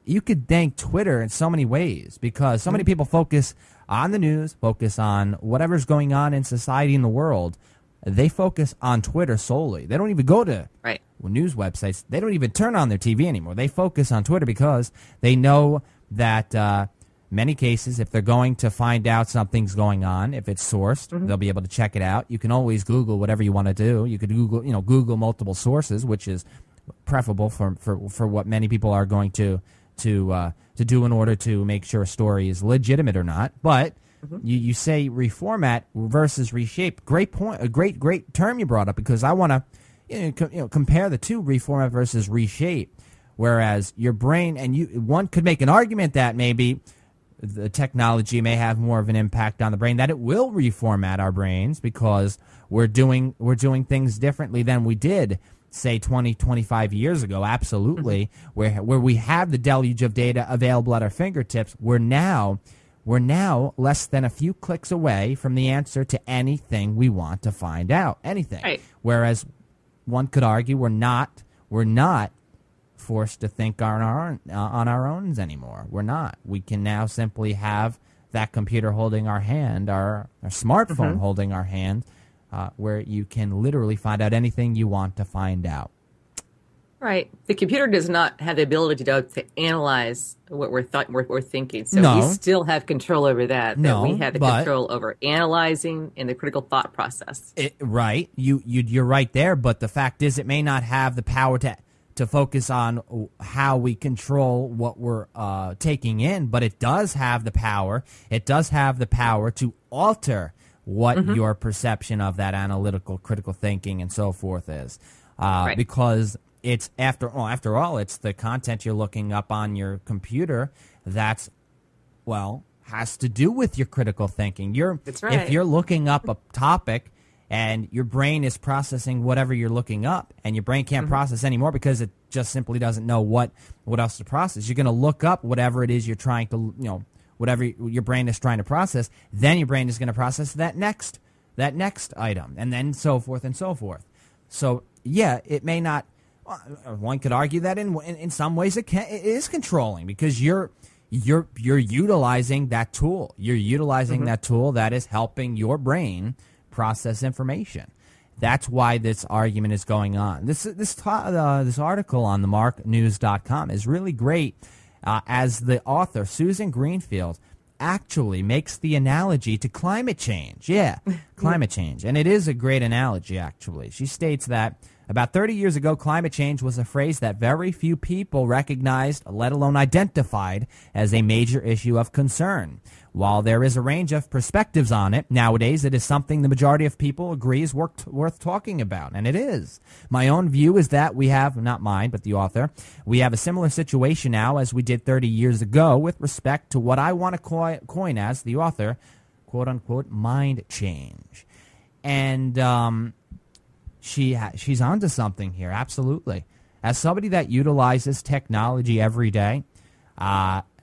You could thank Twitter in so many ways because so many people focus on the news, focus on whatever's going on in society and the world. They focus on Twitter solely. They don't even go to news websites, they don't even turn on their TV anymore. They focus on Twitter because they know that many cases, if they're going to find out something's going on, if it's sourced, they'll be able to check it out. You can always Google whatever you want to do. You could Google multiple sources, which is preferable for what many people are going to do in order to make sure a story is legitimate or not. But you say reformat versus reshape. Great point. A great term you brought up, because I want to compare the two, reformat versus reshape. Whereas your brain, and one could make an argument that maybe the technology may have more of an impact on the brain, that it will reformat our brains because we're doing things differently than we did, say, 20, 25 years ago. Absolutely. Where we have the deluge of data available at our fingertips, we're now less than a few clicks away from the answer to anything we want to find out. Anything. Right. Whereas one could argue we're not forced to think on our own anymore. We're not. We can now simply have that computer holding our hand, our smartphone holding our hand, where you can literally find out anything you want to find out. Right. The computer does not have the ability to analyze what we're thinking. So No. we still have control over that. No, we have the but- control over analyzing and the critical thought process. Right. You're right there, but the fact is it may not have the power to focus on how we control what we're taking in, but it does have the power. It does have the power to alter what your perception of that analytical, critical thinking and so forth is. Right. Because it's after all, it's the content you're looking up on your computer that's, has to do with your critical thinking. That's right. If you're looking up a topic and your brain is processing whatever you're looking up, and your brain can't process anymore because it just simply doesn't know what else to process, you're going to look up whatever it is you're trying to, whatever your brain is trying to process. Then your brain is going to process that next item, and then so forth and so forth. So yeah, it may not. One could argue that in some ways it is controlling, because you're utilizing that tool. You're utilizing that tool that is helping your brain process information. That's why this argument is going on. This article on themarknews.com is really great, as the author, Susan Greenfield, actually makes the analogy to climate change. Yeah, climate change. And it is a great analogy, actually. She states that about 30 years ago, climate change was a phrase that very few people recognized, let alone identified, as a major issue of concern. While there is a range of perspectives on it, nowadays it is something the majority of people agree is worth talking about, and it is. My own view is that we have, not mine, but the author, we have a similar situation now as we did 30 years ago with respect to what I want to coin as, the author, quote-unquote, mind change. And she's onto something here, absolutely. As somebody that utilizes technology every day,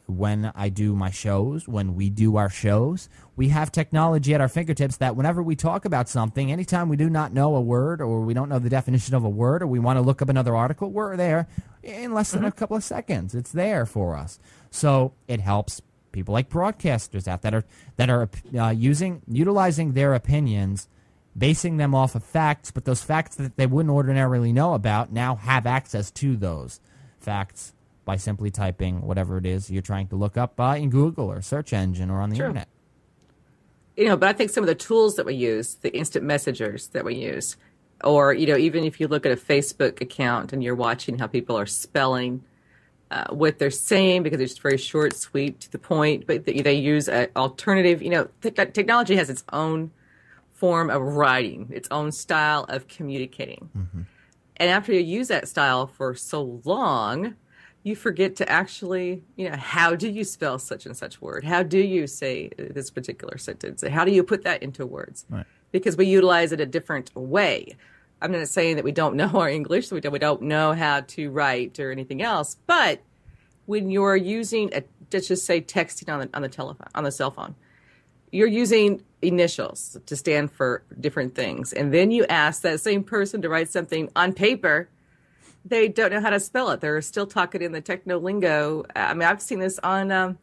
when I do my shows, when we do our shows, we have technology at our fingertips that whenever we talk about something, anytime we do not know a word, or we don't know the definition of a word, or we want to look up another article, we're there in less than a couple of seconds. It's there for us. So it helps people like broadcasters out that are utilizing their opinions, basing them off of facts, but those facts that they wouldn't ordinarily know about now have access to those facts by simply typing whatever it is you're trying to look up in Google or search engine or on the internet. But I think some of the tools that we use, the instant messengers that we use, or, even if you look at a Facebook account and you're watching how people are spelling what they're saying, because it's very short, sweet, to the point, but they use an alternative. Technology has its own form of writing, its own style of communicating. And after you use that style for so long, you forget to actually, how do you spell such and such word? How do you say this particular sentence? How do you put that into words? Right. Because we utilize it a different way. I'm not saying that we don't know our English, so we don't know how to write or anything else. But when you're using, let's just say texting on the telephone, on the cell phone, you're using initials to stand for different things. And then you ask that same person to write something on paper. They don't know how to spell it. They're still talking in the techno lingo. I mean, I've seen this on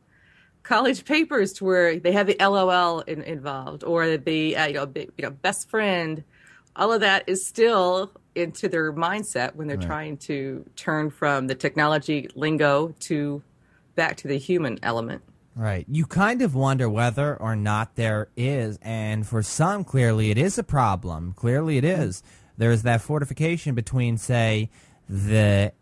college papers to where they have the LOL involved, or the best friend. All of that is still into their mindset when they're trying to turn from the technology lingo to back to the human element. Right. You kind of wonder whether or not there is, and for some, clearly it is a problem. Clearly it is. There's that fortification between, say, the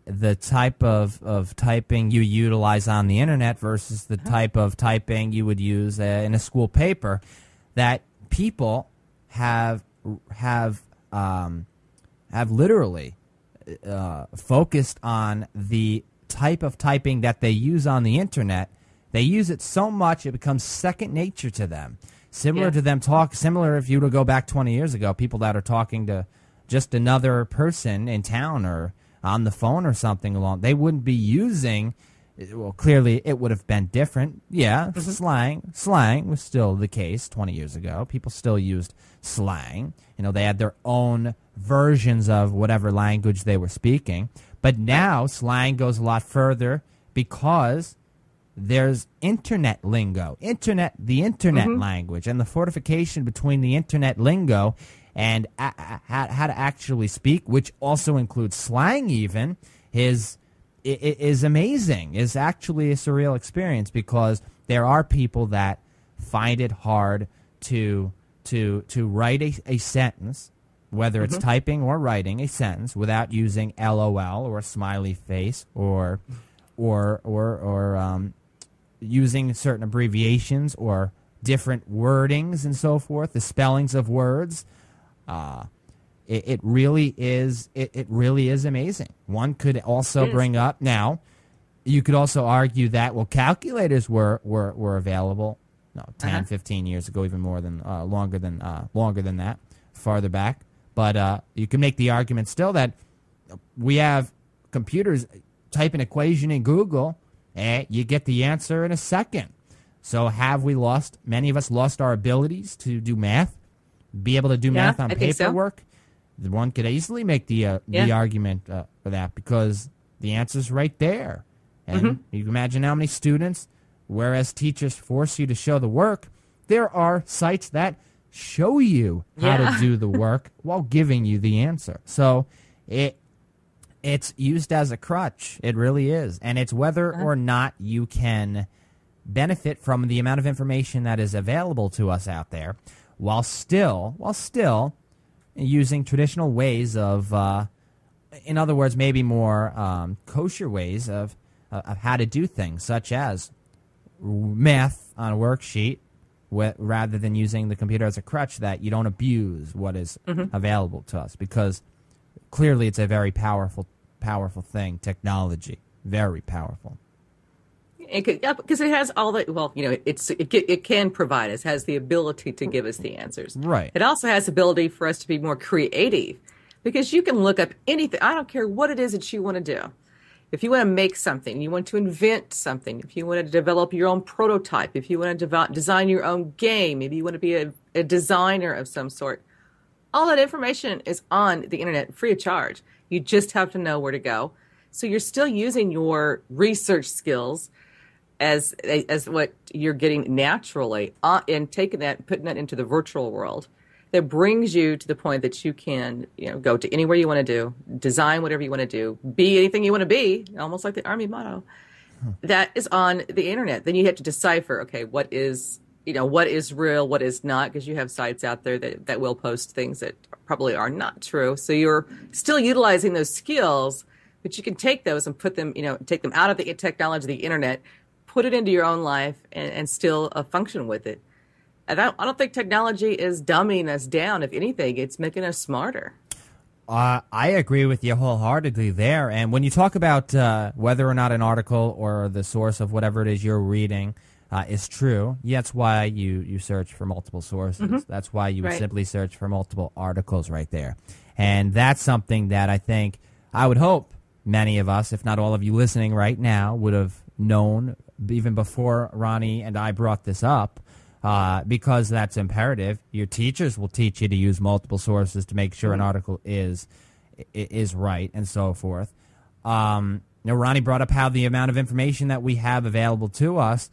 type of typing you utilize on the internet versus the type of typing you would use in a school paper, that people have literally focused on the type of typing that they use on the internet. They use it so much it becomes second nature to them. Similar to them similar if you were to go back 20 years ago, people that are talking to just another person in town or on the phone or something along, they wouldn't be using, well, clearly it would have been different. Yeah, slang was still the case 20 years ago. People still used slang. You know, they had their own versions of whatever language they were speaking. But now slang goes a lot further because there's internet lingo, the internet language, and the fortification between the internet lingo and how to actually speak, which also includes slang even, is amazing, is actually a surreal experience, because there are people that find it hard to write a sentence, whether it's typing or writing a sentence, without using LOL or a smiley face or using certain abbreviations or different wordings and so forth, the spellings of words. It really is amazing. One could also bring up, now, you could also argue that, well, calculators were available 10, 15 years ago, even more than longer than that, farther back. But you can make the argument still that we have computers, type an equation in Google, and you get the answer in a second. So have we lost, many of us lost our abilities to do math, be able to do math on paperwork? So. One could easily make the argument for that, because the answer's right there. And you can imagine how many students, whereas teachers force you to show the work, there are sites that show you how to do the work while giving you the answer. So it's used as a crutch. It really is. And it's whether or not you can benefit from the amount of information that is available to us out there, while still using traditional ways of, in other words, maybe more kosher ways of how to do things, such as math on a worksheet, rather than using the computer as a crutch, that you don't abuse what is available to us, because clearly it's a very powerful thing, technology, very powerful. Because it has all that. Well, you know, it can provide us, has the ability to give us the answers. Right. It also has the ability for us to be more creative, because you can look up anything. I don't care what it is that you want to do. If you want to make something, you want to invent something, if you want to develop your own prototype, if you want to design your own game, maybe you want to be a designer of some sort, all that information is on the internet free of charge. You just have to know where to go. So you're still using your research skills as what you're getting naturally, and taking that and putting that into the virtual world. That brings you to the point that you can, go to anywhere you want to do, design whatever you want to do, be anything you want to be, almost like the Army motto. That is on the internet. Then you have to decipher, okay, what is real, what is not, because you have sites out there that will post things that probably are not true. So you're still utilizing those skills, but you can take those and put them, take them out of the technology, the internet, put it into your own life, and still function with it. I don't think technology is dumbing us down. If anything, it's making us smarter. I agree with you wholeheartedly there. And when you talk about whether or not an article or the source of whatever it is you're reading is true, that's why you search for multiple sources. That's why you would simply search for multiple articles right there. And that's something that I would hope many of us, if not all of you listening right now, would have known even before Ronnie and I brought this up. Because that's imperative. Your teachers will teach you to use multiple sources to make sure an article is right, and so forth. Ronnie brought up how the amount of information that we have available to us.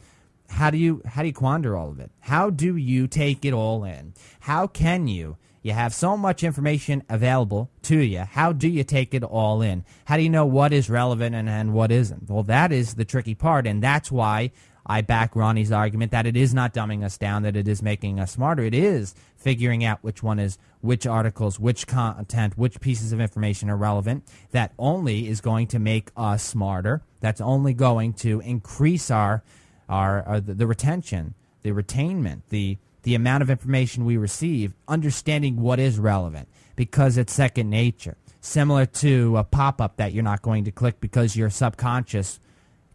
How do you quander all of it? How do you take it all in? How can you You have so much information available to you. How do you take it all in? How do you know what is relevant and what isn't? Well, that is the tricky part, and that's why I back Ronnie's argument that it is not dumbing us down, that it is making us smarter. It is figuring out which one is which articles, which content, which pieces of information are relevant. That only is going to make us smarter. That's only going to increase the retention, the retainment, the amount of information we receive, understanding what is relevant, because it's second nature. Similar to a pop-up that you're not going to click because your subconscious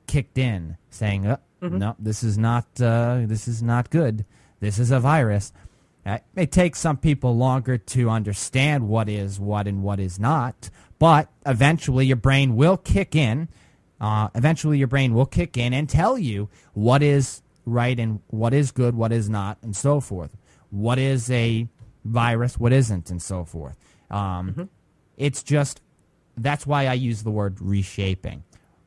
kicked in, saying, no, this is not good. This is a virus. It may take some people longer to understand what is what and what is not, but eventually your brain will kick in. And tell you what is right and what is good, what is not, and so forth. What is a virus, what isn't, and so forth. It's just, that's why I use the word reshaping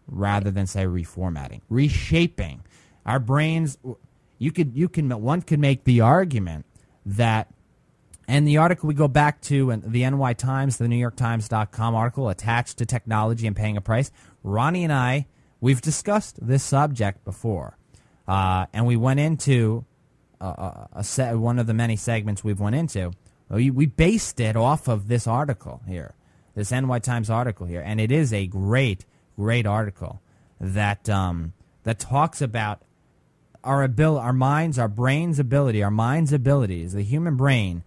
rather than say reformatting. Reshaping. Our brains, one could make the argument that, and the article we go back to, and the NY Times, the NewYorkTimes.com article attached to technology and paying a price. Ronnie and I, we've discussed this subject before, and we went into one of the many segments we've went into. We based it off of this article here, this NY Times article here, and it is a great article that talks about our mind's abilities, the human brain,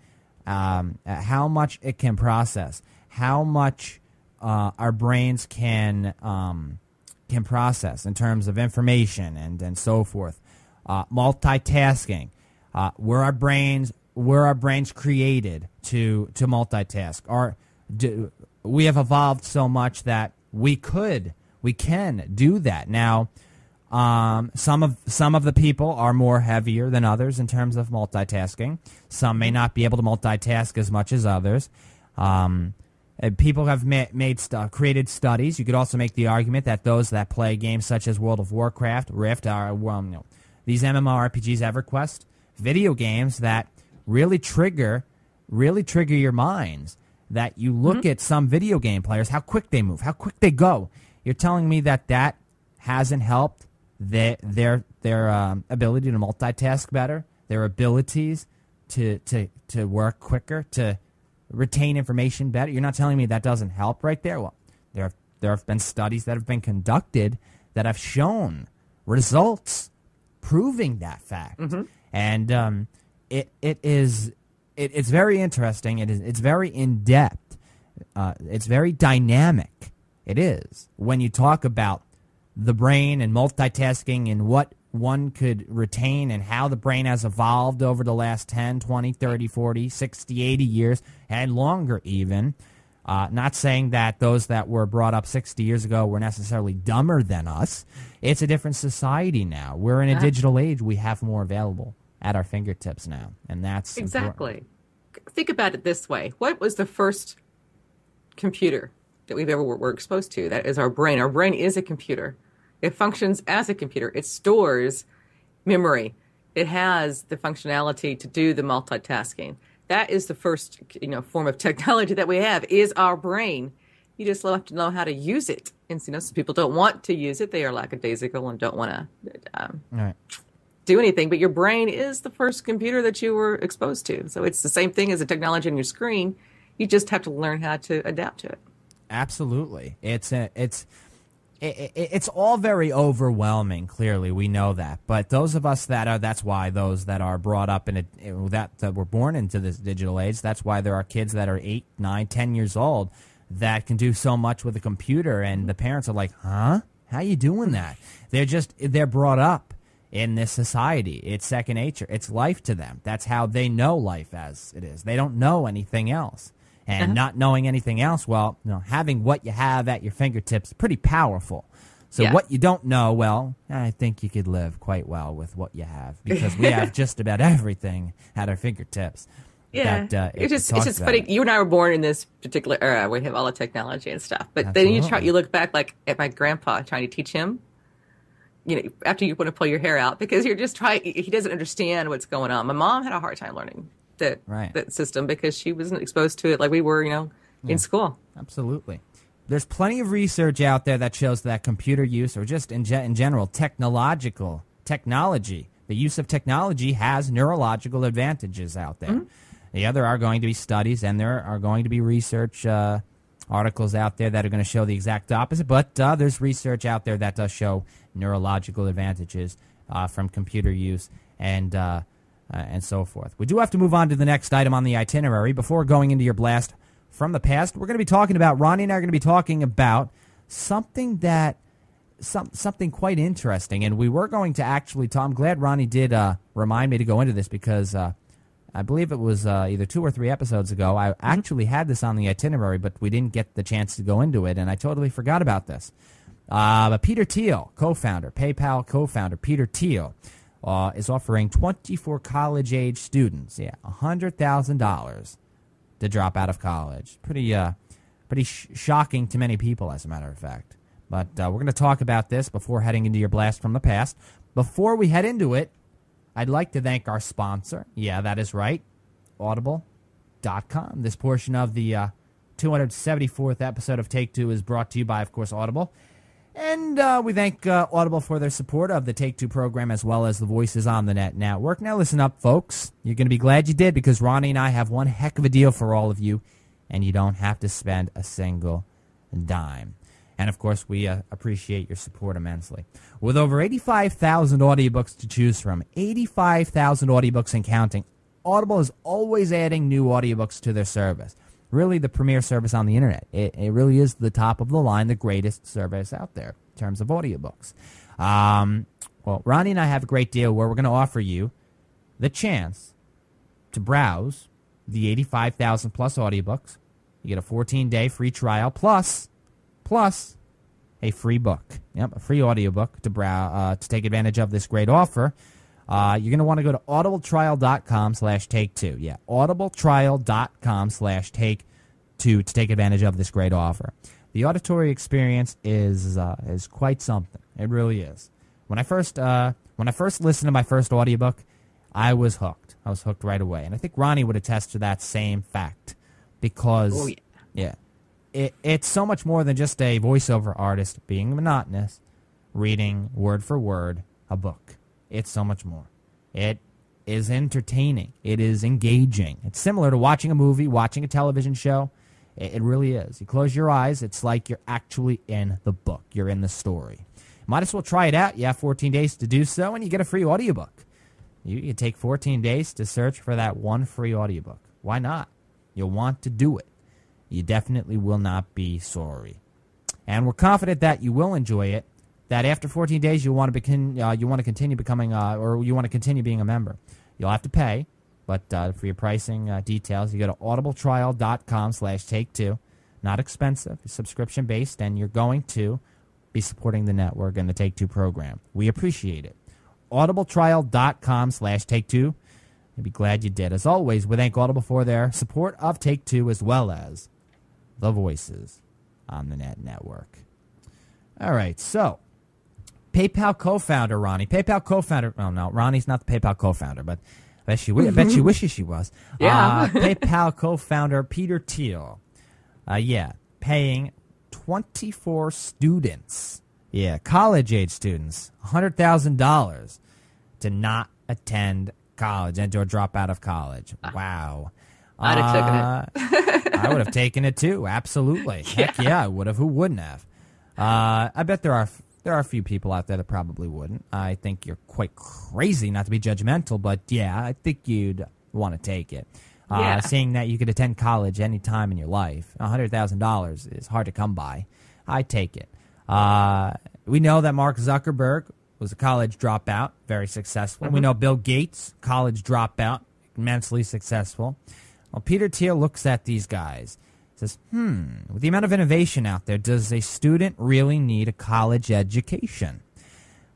how much it can process, how much our brains can process in terms of information and so forth. Multitasking, were our brains created to multitask? We have evolved so much that we can do that now. Some of the people are more heavier than others in terms of multitasking. Some may not be able to multitask as much as others. People have created studies. You could also make the argument that those that play games such as World of Warcraft, Rift, these MMORPGs, EverQuest, video games that really trigger your minds. That you look at some video game players, how quick they move, how quick they go. You're telling me that hasn't helped their ability to multitask better, their abilities to work quicker, to retain information better. You're not telling me that doesn't help right there. Well, there have been studies that have been conducted that have shown results proving that fact, and it's very interesting. It's very in depth. It's very dynamic. It is when you talk about the brain and multitasking and what one could retain and how the brain has evolved over the last 10, 20, 30, 40, 60, 80 years and longer even. Not saying that those that were brought up 60 years ago were necessarily dumber than us. It's a different society now. We're in a digital age. We have more available at our fingertips now, and that's exactly. important. Think about it this way. What was the first computer that we've ever were exposed to? That is our brain. Our brain is a computer. It functions as a computer. It stores memory. It has the functionality to do the multitasking. That is the first, form of technology that we have, is our brain. You just have to know how to use it. And some people don't want to use it. They are lackadaisical and don't want to do anything. But your brain is the first computer that you were exposed to. So it's the same thing as the technology on your screen. You just have to learn how to adapt to it. Absolutely. It's all very overwhelming. Clearly, we know that. But those of us that's why those that are brought up that were born into this digital age, that's why there are kids that are 8, 9, 10 years old that can do so much with a computer, and the parents are like, huh? How you doing that? They're brought up in this society. It's second nature. It's life to them. That's how they know life as it is. They don't know anything else. And not knowing anything else, having what you have at your fingertips is pretty powerful. So what you don't know, I think you could live quite well with what you have, because we have just about everything at our fingertips. Yeah, it's just funny. You and I were born in this particular era. We have all the technology and stuff. But then you look back like at my grandpa trying to teach him, after you want to pull your hair out, because you're just trying, he doesn't understand what's going on. My mom had a hard time learning that Right. that system because she wasn't exposed to it like we were, in school. Absolutely. There's plenty of research out there that shows that computer use, or just in general, technology, the use of technology has neurological advantages out there. Yeah, there are going to be studies and there are going to be research articles out there that are going to show the exact opposite, but there's research out there that does show neurological advantages from computer use and so forth. We do have to move on to the next item on the itinerary. Before going into your blast from the past, we're going to be talking about, Ronnie and I are going to be talking about something quite interesting, and we were going to actually talk. I'm glad Ronnie did remind me to go into this because I believe it was either 2 or 3 episodes ago. I actually had this on the itinerary, but we didn't get the chance to go into it, and I totally forgot about this. But Peter Thiel, PayPal co-founder Peter Thiel, is offering 24 college-age students, $100,000 to drop out of college. Pretty shocking to many people, as a matter of fact. But we're going to talk about this before heading into your blast from the past. Before we head into it, I'd like to thank our sponsor. Yeah, that is right, Audible.com. This portion of the 274th episode of Take Two is brought to you by, of course, Audible. And we thank Audible for their support of the Take Two program as well as the Voices on the Net network. Now listen up, folks. You're going to be glad you did because Ronnie and I have one heck of a deal for all of you, and you don't have to spend a single dime. And, of course, we appreciate your support immensely. With over 85,000 audiobooks to choose from, 85,000 audiobooks and counting, Audible is always adding new audiobooks to their service. Really the premier service on the internet. It really is the top of the line, the greatest service out there in terms of audiobooks. Well, Ronnie and I have a great deal where we're going to offer you the chance to browse the 85,000 plus audiobooks. You get a 14-day free trial plus a free book. Yep, a free audiobook to take advantage of this great offer. You're going to want to go to audibletrial.com/take2. Yeah, audibletrial.com/take2 to take advantage of this great offer. The auditory experience is quite something. It really is. When I first listened to my first audiobook, I was hooked. I was hooked right away. And I think Ronnie would attest to that same fact because it's so much more than just a voiceover artist being monotonous, reading word for word a book. It's so much more. It is entertaining. It is engaging. It's similar to watching a movie, watching a television show. It really is. You close your eyes, it's like you're actually in the book. You're in the story. Might as well try it out. You have 14 days to do so, and you get a free audiobook. You take 14 days to search for that one free audiobook. Why not? You'll want to do it. You definitely will not be sorry. And we're confident that you will enjoy it, that after 14 days you want to continue becoming, or you want to continue being a member. You'll have to pay, but for your pricing details, you go to audibletrial.com/take2. Not expensive, it's subscription-based, and you're going to be supporting the network and the Take Two program. We appreciate it. audibletrial.com/take2. I'd be glad you did. As always, we thank Audible for their support of Take Two as well as the Voices on the Net network. All right, so PayPal co-founder Ronnie. PayPal co-founder. Oh no, Ronnie's not the PayPal co-founder, but I bet she wishes she was. Yeah. PayPal co-founder Peter Thiel. Paying 24 students, college-age students, $100,000 to not attend college and to drop out of college. Wow. I'd have taken it. I would have taken it too. Absolutely. Heck yeah, I would have. Who wouldn't have? I bet there are a few people out there that probably wouldn't. I think you're quite crazy, not to be judgmental, but yeah, I think you'd want to take it. Seeing that you could attend college any time in your life, $100,000 is hard to come by. I take it. We know that Mark Zuckerberg was a college dropout, very successful. We know Bill Gates, college dropout, immensely successful. Well, Peter Thiel looks at these guys, says, with the amount of innovation out there, does a student really need a college education?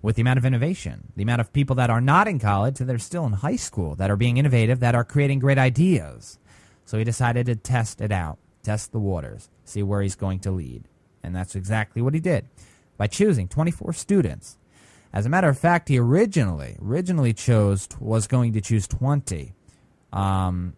With the amount of innovation, the amount of people that are not in college, that are still in high school, that are being innovative, that are creating great ideas. So he decided to test it out, test the waters, see where he's going to lead. And that's exactly what he did by choosing 24 students. As a matter of fact, he originally was going to choose 20. And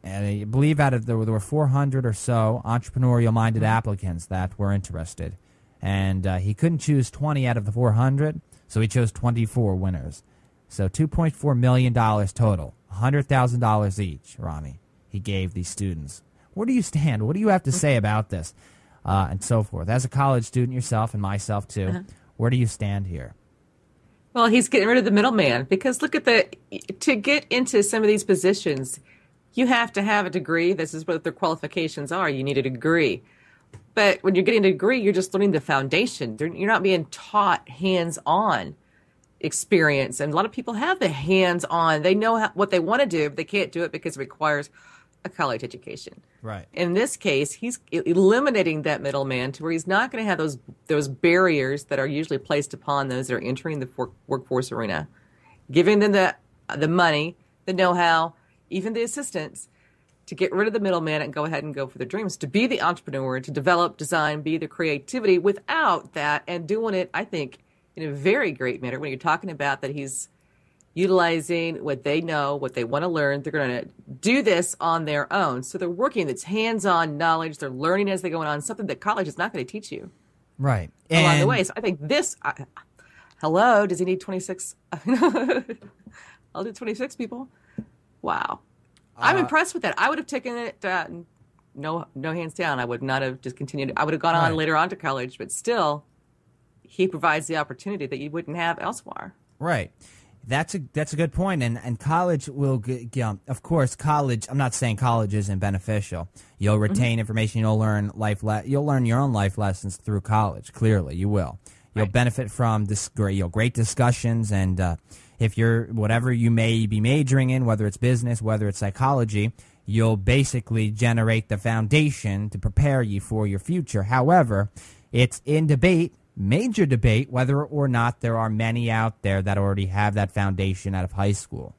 I believe there were 400 or so entrepreneurial-minded applicants that were interested. And he couldn't choose 20 out of the 400, so he chose 24 winners. So $2.4 million total, $100,000 each, Rami, he gave these students. Where do you stand? What do you have to say about this? And so forth. As a college student yourself and myself too, where do you stand here? Well, he's getting rid of the middleman because look at to get into some of these positions, you have to have a degree. This is what their qualifications are. You need a degree. But when you're getting a degree, you're just learning the foundation. You're not being taught hands-on experience. And a lot of people have the hands-on. They know what they want to do, but they can't do it because it requires a college education. Right. In this case, he's eliminating that middleman to where he's not going to have those barriers that are usually placed upon those that are entering the workforce arena, giving them the money, the know-how, even the assistance to get rid of the middleman and go ahead and go for their dreams, to be the entrepreneur, to develop, design, be the creativity without that, and doing it, I think, in a very great manner. When you're talking about that he's utilizing what they know, what they want to learn, they're going to do this on their own. So they're working, it's hands-on knowledge, they're learning as they're going on, something that college is not going to teach you. Right. Along the way. So I think hello, does he need 26? I'll do 26 people. Wow. I'm impressed with that. I would have taken it, no hands down. I would not have just continued. I would have gone on later on to college, but still, he provides the opportunity that you wouldn't have elsewhere. Right. That's a good point. And college will, of course, college, I'm not saying college isn't beneficial. You'll retain information. You'll learn you'll learn your own life lessons through college. Clearly, you will. You'll benefit from great discussions, and if you're whatever you may be majoring in, whether it's business, whether it's psychology, you'll basically generate the foundation to prepare you for your future. However, it's in debate, major debate, whether or not there are many out there that already have that foundation out of high school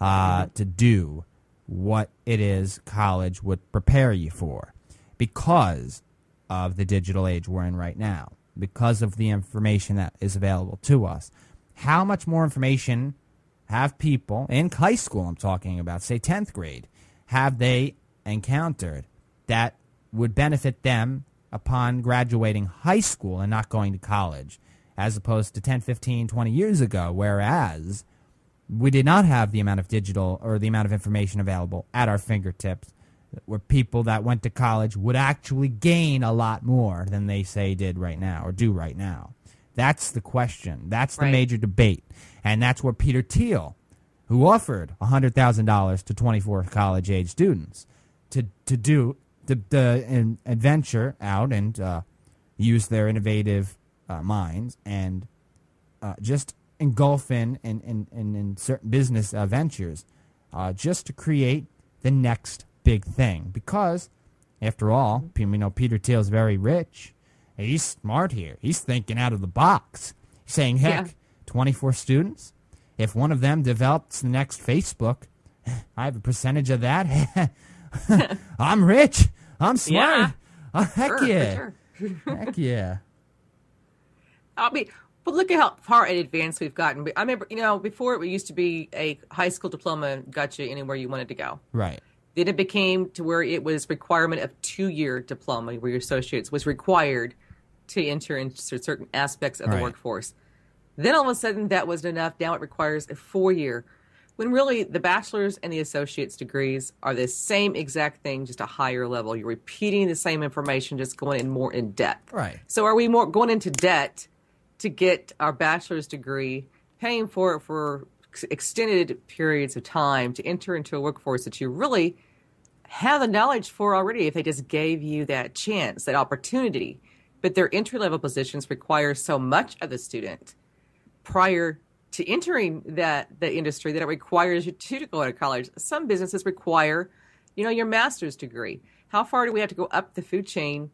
to do what it is college would prepare you for because of the digital age we're in right now, because of the information that is available to us. How much more information have people in high school, I'm talking about, say 10th grade, have they encountered that would benefit them upon graduating high school and not going to college, as opposed to 10, 15, 20 years ago, whereas we did not have the amount of digital or the amount of information available at our fingertips, where people that went to college would actually gain a lot more than they say did right now or do right now. That's the question. That's the major debate. And that's where Peter Thiel, who offered $100,000 to 24 college-age students to do the adventure out and use their innovative minds and just engulf in certain business ventures just to create the next big thing. Because, after all, Peter Thiel's very rich. He's smart here. He's thinking out of the box. He's saying, heck, 24 students, if one of them develops the next Facebook, I have a percentage of that. I'm rich. I'm smart. Yeah. Oh, heck yeah. Sure. Heck yeah. But look at how far in advance we've gotten. I remember, before it used to be a high school diploma got you anywhere you wanted to go. Right. Then it became to where it was requirement of 2-year diploma, where your associates was required to enter into certain aspects of the workforce. Then all of a sudden that wasn't enough. Now it requires a 4-year. When really the bachelor's and the associate's degrees are the same exact thing, just a higher level. You're repeating the same information, just going in more in depth. Right. So are we more going into debt to get our bachelor's degree, paying for it for extended periods of time to enter into a workforce that you really have the knowledge for already if they just gave you that chance, that opportunity? But their entry-level positions require so much of the student prior to entering the industry that it requires you to go to college. Some businesses require, your master's degree. How far do we have to go up the food chain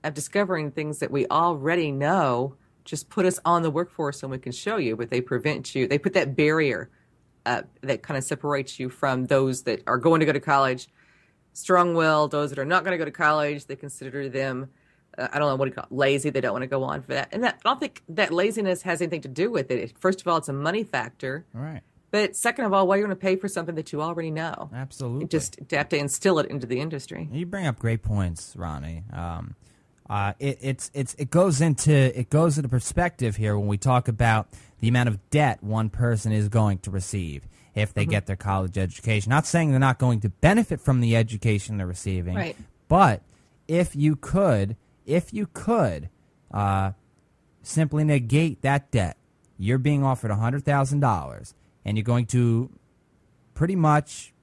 of discovering things that we already know? Just put us on the workforce and we can show you, but they prevent you. They put that barrier that kind of separates you from those that are going to go to college, strong-willed, those that are not going to go to college. They consider them I don't know, what do you call it, lazy. They don't want to go on for that. And I don't think that laziness has anything to do with it. First of all, it's a money factor. Right. But second of all, why are you going to pay for something that you already know? Absolutely. You just have to instill it into the industry. You bring up great points, Ronnie. It goes into perspective here when we talk about the amount of debt one person is going to receive if they get their college education. Not saying they're not going to benefit from the education they're receiving, Right. but if you could simply negate that debt, you're being offered $100,000, and you're going to pretty much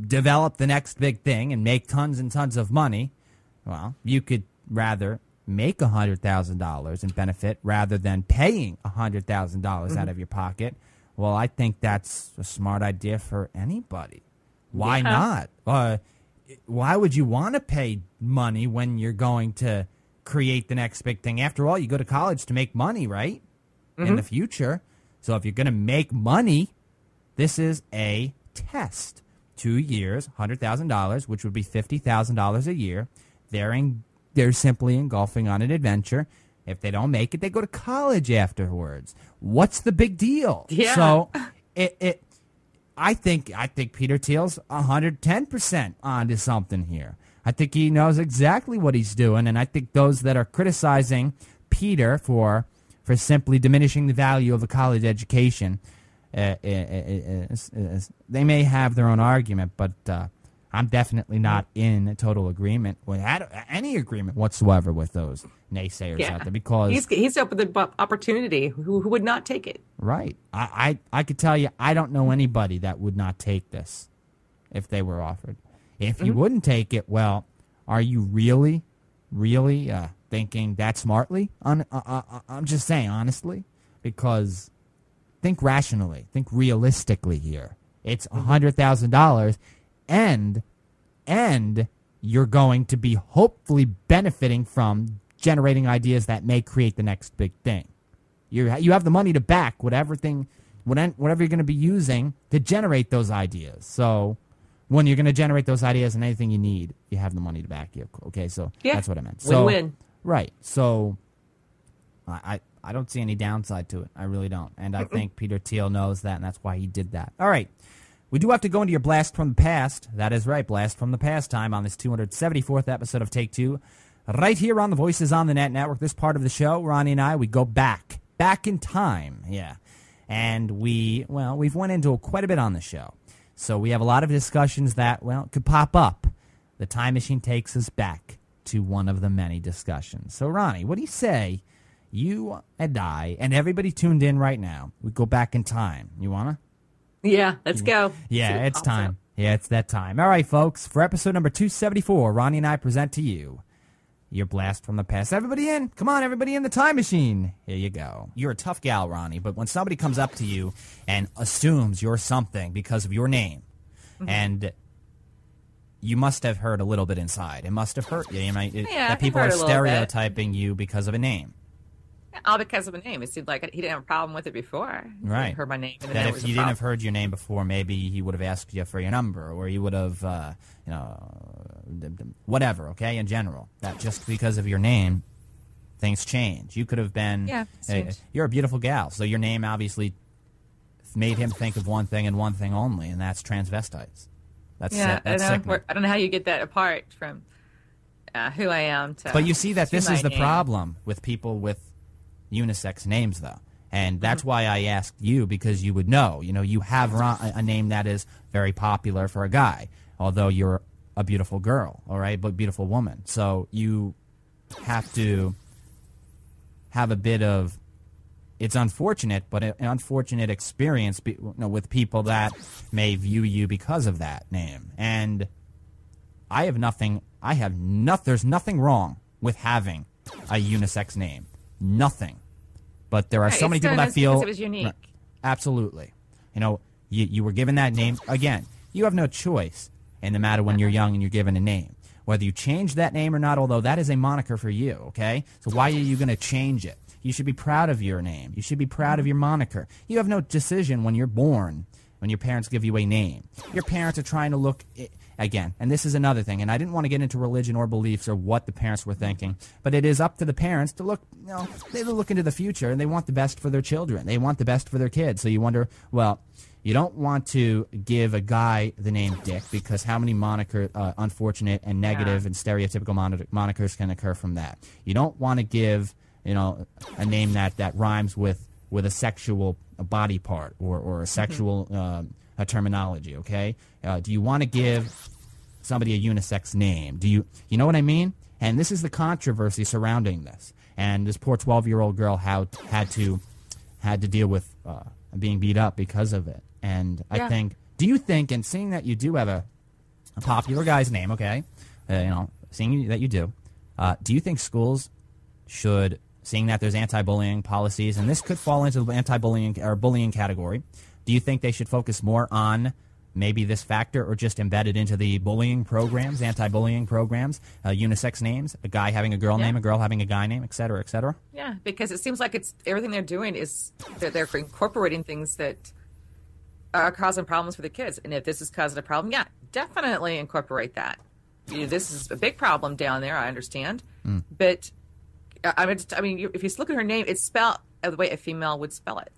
develop the next big thing and make tons and tons of money. Well, you could rather make $100,000 and benefit rather than paying $100,000 out of your pocket. Well, I think that's a smart idea for anybody. Why not? Why would you want to pay money when you're going to create the next big thing? After all, you go to college to make money, right? In the future. So if you're going to make money, this is a test. 2 years, $100,000, which would be $50,000 a year. They're simply engulfing on an adventure. If they don't make it, they go to college afterwards. What's the big deal? Yeah. So I think Peter Thiel's 110% onto something here. I think he knows exactly what he's doing, and I think those that are criticizing Peter for simply diminishing the value of a college education, they may have their own argument, but I'm definitely not in total agreement with any agreement whatsoever with those naysayers out there, because he's open the opportunity. Who would not take it? Right. I could tell you, I don't know anybody that would not take this if they were offered. If you wouldn't take it, well, are you really thinking that smartly? I'm just saying, honestly, because think rationally, think realistically here. It's $100,000, and you're going to be hopefully benefiting from generating ideas that may create the next big thing. You have the money to back whatever you're going to be using to generate those ideas. So when you're going to generate those ideas and anything you need, you have the money to back you. Okay, so that's what I meant. So, win-win. Right. So I don't see any downside to it. I really don't. And I think Peter Thiel knows that, and that's why he did that. All right. We do have to go into your Blast from the Past. That is right, Blast from the Past time on this 274th episode of Take Two. Right here on the Voices on the Net Network. This part of the show, Ronnie and I, we go back in time. Yeah. And we've went into quite a bit on the show. So we have a lot of discussions that, could pop up. The time machine takes us back to one of the many discussions. So, Ronnie, what do you say you and I and everybody tuned in right now, we go back in time? You want to? Yeah, let's go. Yeah, it's time. Yeah, it's that time. All right, folks, for episode number 274, Ronnie and I present to you your Blast from the Past. Everybody in? Come on, everybody in the time machine. Here you go. You're a tough gal, Ronnie, but when somebody comes up to you and assumes you're something because of your name, and you must have hurt a little bit inside. It must have hurt you. That people are stereotyping you because of a name. All because of a name. It seemed like he didn't have a problem with it before. Right. He heard my name. And that if you didn't have heard your name before, maybe he would have asked you for your number, or he would have, whatever, okay, in general. That just because of your name, things change. You could have been, you're a beautiful gal, so your name obviously made him think of one thing and one thing only, and that's transvestites. That's sickening. I don't know how you get that apart from who I am. But you see that this is the name. problem with people with unisex names, though. And that's why I asked you, because you would know. You have a name that is very popular for a guy, although you're a beautiful girl, all right, but beautiful woman. So you have to have a bit of, it's unfortunate, but an unfortunate experience with people that may view you because of that name. And there's nothing wrong with having a unisex name. Nothing. But there are so many people that feel... it was unique. Absolutely. You were given that name. Again, you have no choice in the matter when you're young and you're given a name. Whether you change that name or not, although that is a moniker for you, okay? So why are you going to change it? You should be proud of your name. You should be proud of your moniker. You have no decision when you're born, when your parents give you a name. Your parents are trying to look again, and this is another thing, and I didn't want to get into religion or beliefs or what the parents were thinking, but it is up to the parents to look, they look into the future, and they want the best for their children. They want the best for their kids. So you wonder, well, you don't want to give a guy the name Dick, because how many unfortunate and negative and stereotypical monikers can occur from that? You don't want to give, a name that rhymes with a sexual body part or a sexual a terminology, okay? Do you want to give somebody a unisex name? You know what I mean? And this is the controversy surrounding this. And this poor 12-year-old girl had to deal with being beat up because of it. And I think, do you think, and seeing that you do have a popular guy's name, okay, seeing that you do you think schools should, seeing that there's anti-bullying policies, and this could fall into the anti-bullying or bullying category, do you think they should focus more on maybe this factor, or just embed it into the bullying programs, anti-bullying programs, unisex names, a guy having a girl name, a girl having a guy name, et cetera, et cetera? Yeah, because it seems like it's everything they're doing is they're incorporating things that are causing problems for the kids. And if this is causing a problem, definitely incorporate that. This is a big problem down there, I understand. But, if you look at her name, it's spelled the way a female would spell it.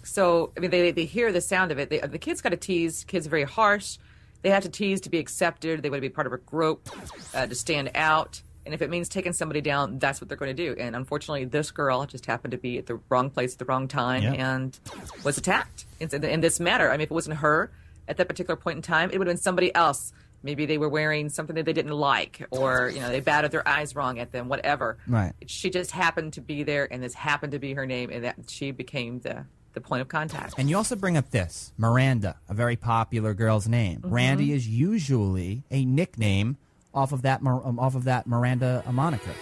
So, they hear the sound of it. The kids got to tease. Kids are very harsh. They have to tease to be accepted. They want to be part of a group, to stand out. And if it means taking somebody down, that's what they're going to do. And unfortunately, this girl just happened to be at the wrong place at the wrong time and was attacked in this matter. If it wasn't her at that particular point in time, it would have been somebody else. Maybe they were wearing something that they didn't like, or they batted their eyes wrong at them, whatever. Right. She just happened to be there, and this happened to be her name, and that she became the point of contact. And you also bring up this, Miranda, a very popular girl's name. Randy is usually a nickname off of that Miranda moniker.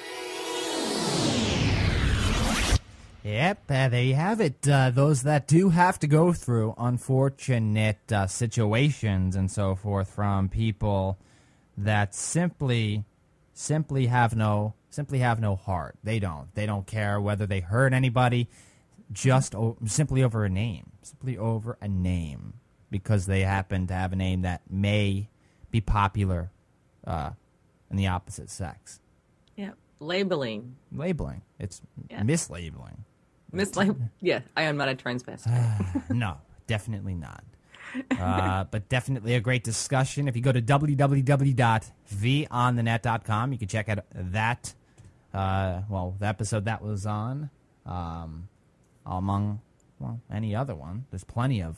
Yep, there you have it. Those that do have to go through unfortunate situations and so forth from people that simply have no heart. They don't care whether they hurt anybody. Just simply over a name, because they happen to have a name that may be popular in the opposite sex. Yeah, labeling. It's mislabeling. Yeah, I am not a transvestite. No, definitely not. But definitely a great discussion. If you go to www.vonthenet.com, you can check out that, the episode that was on. Among, any other one. There's plenty of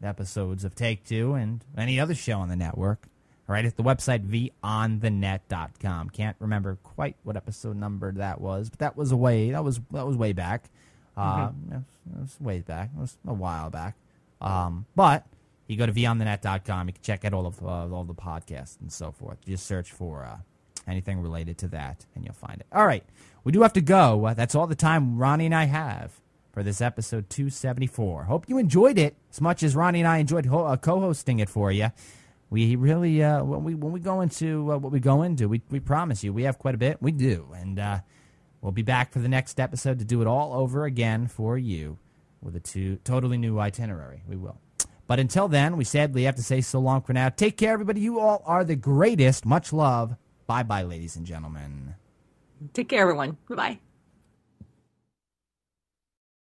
episodes of Take Two and any other show on the network. All right, at the website vonthenet.com. Can't remember quite what episode number that was, but that was way back. It was way back. It was a while back. But you go to vonthenet.com. You can check out all the podcasts and so forth. Just search for anything related to that, and you'll find it. All right, we do have to go. That's all the time Ronnie and I have for this episode 274. Hope you enjoyed it as much as Ronnie and I enjoyed co-hosting it for you. We really, when we go into what we go into, we promise you we have quite a bit. We do, and we'll be back for the next episode to do it all over again for you with a totally new itinerary. We will. But until then, we sadly have to say so long for now. Take care, everybody. You all are the greatest. Much love. Bye-bye, ladies and gentlemen. Take care, everyone. Bye-bye.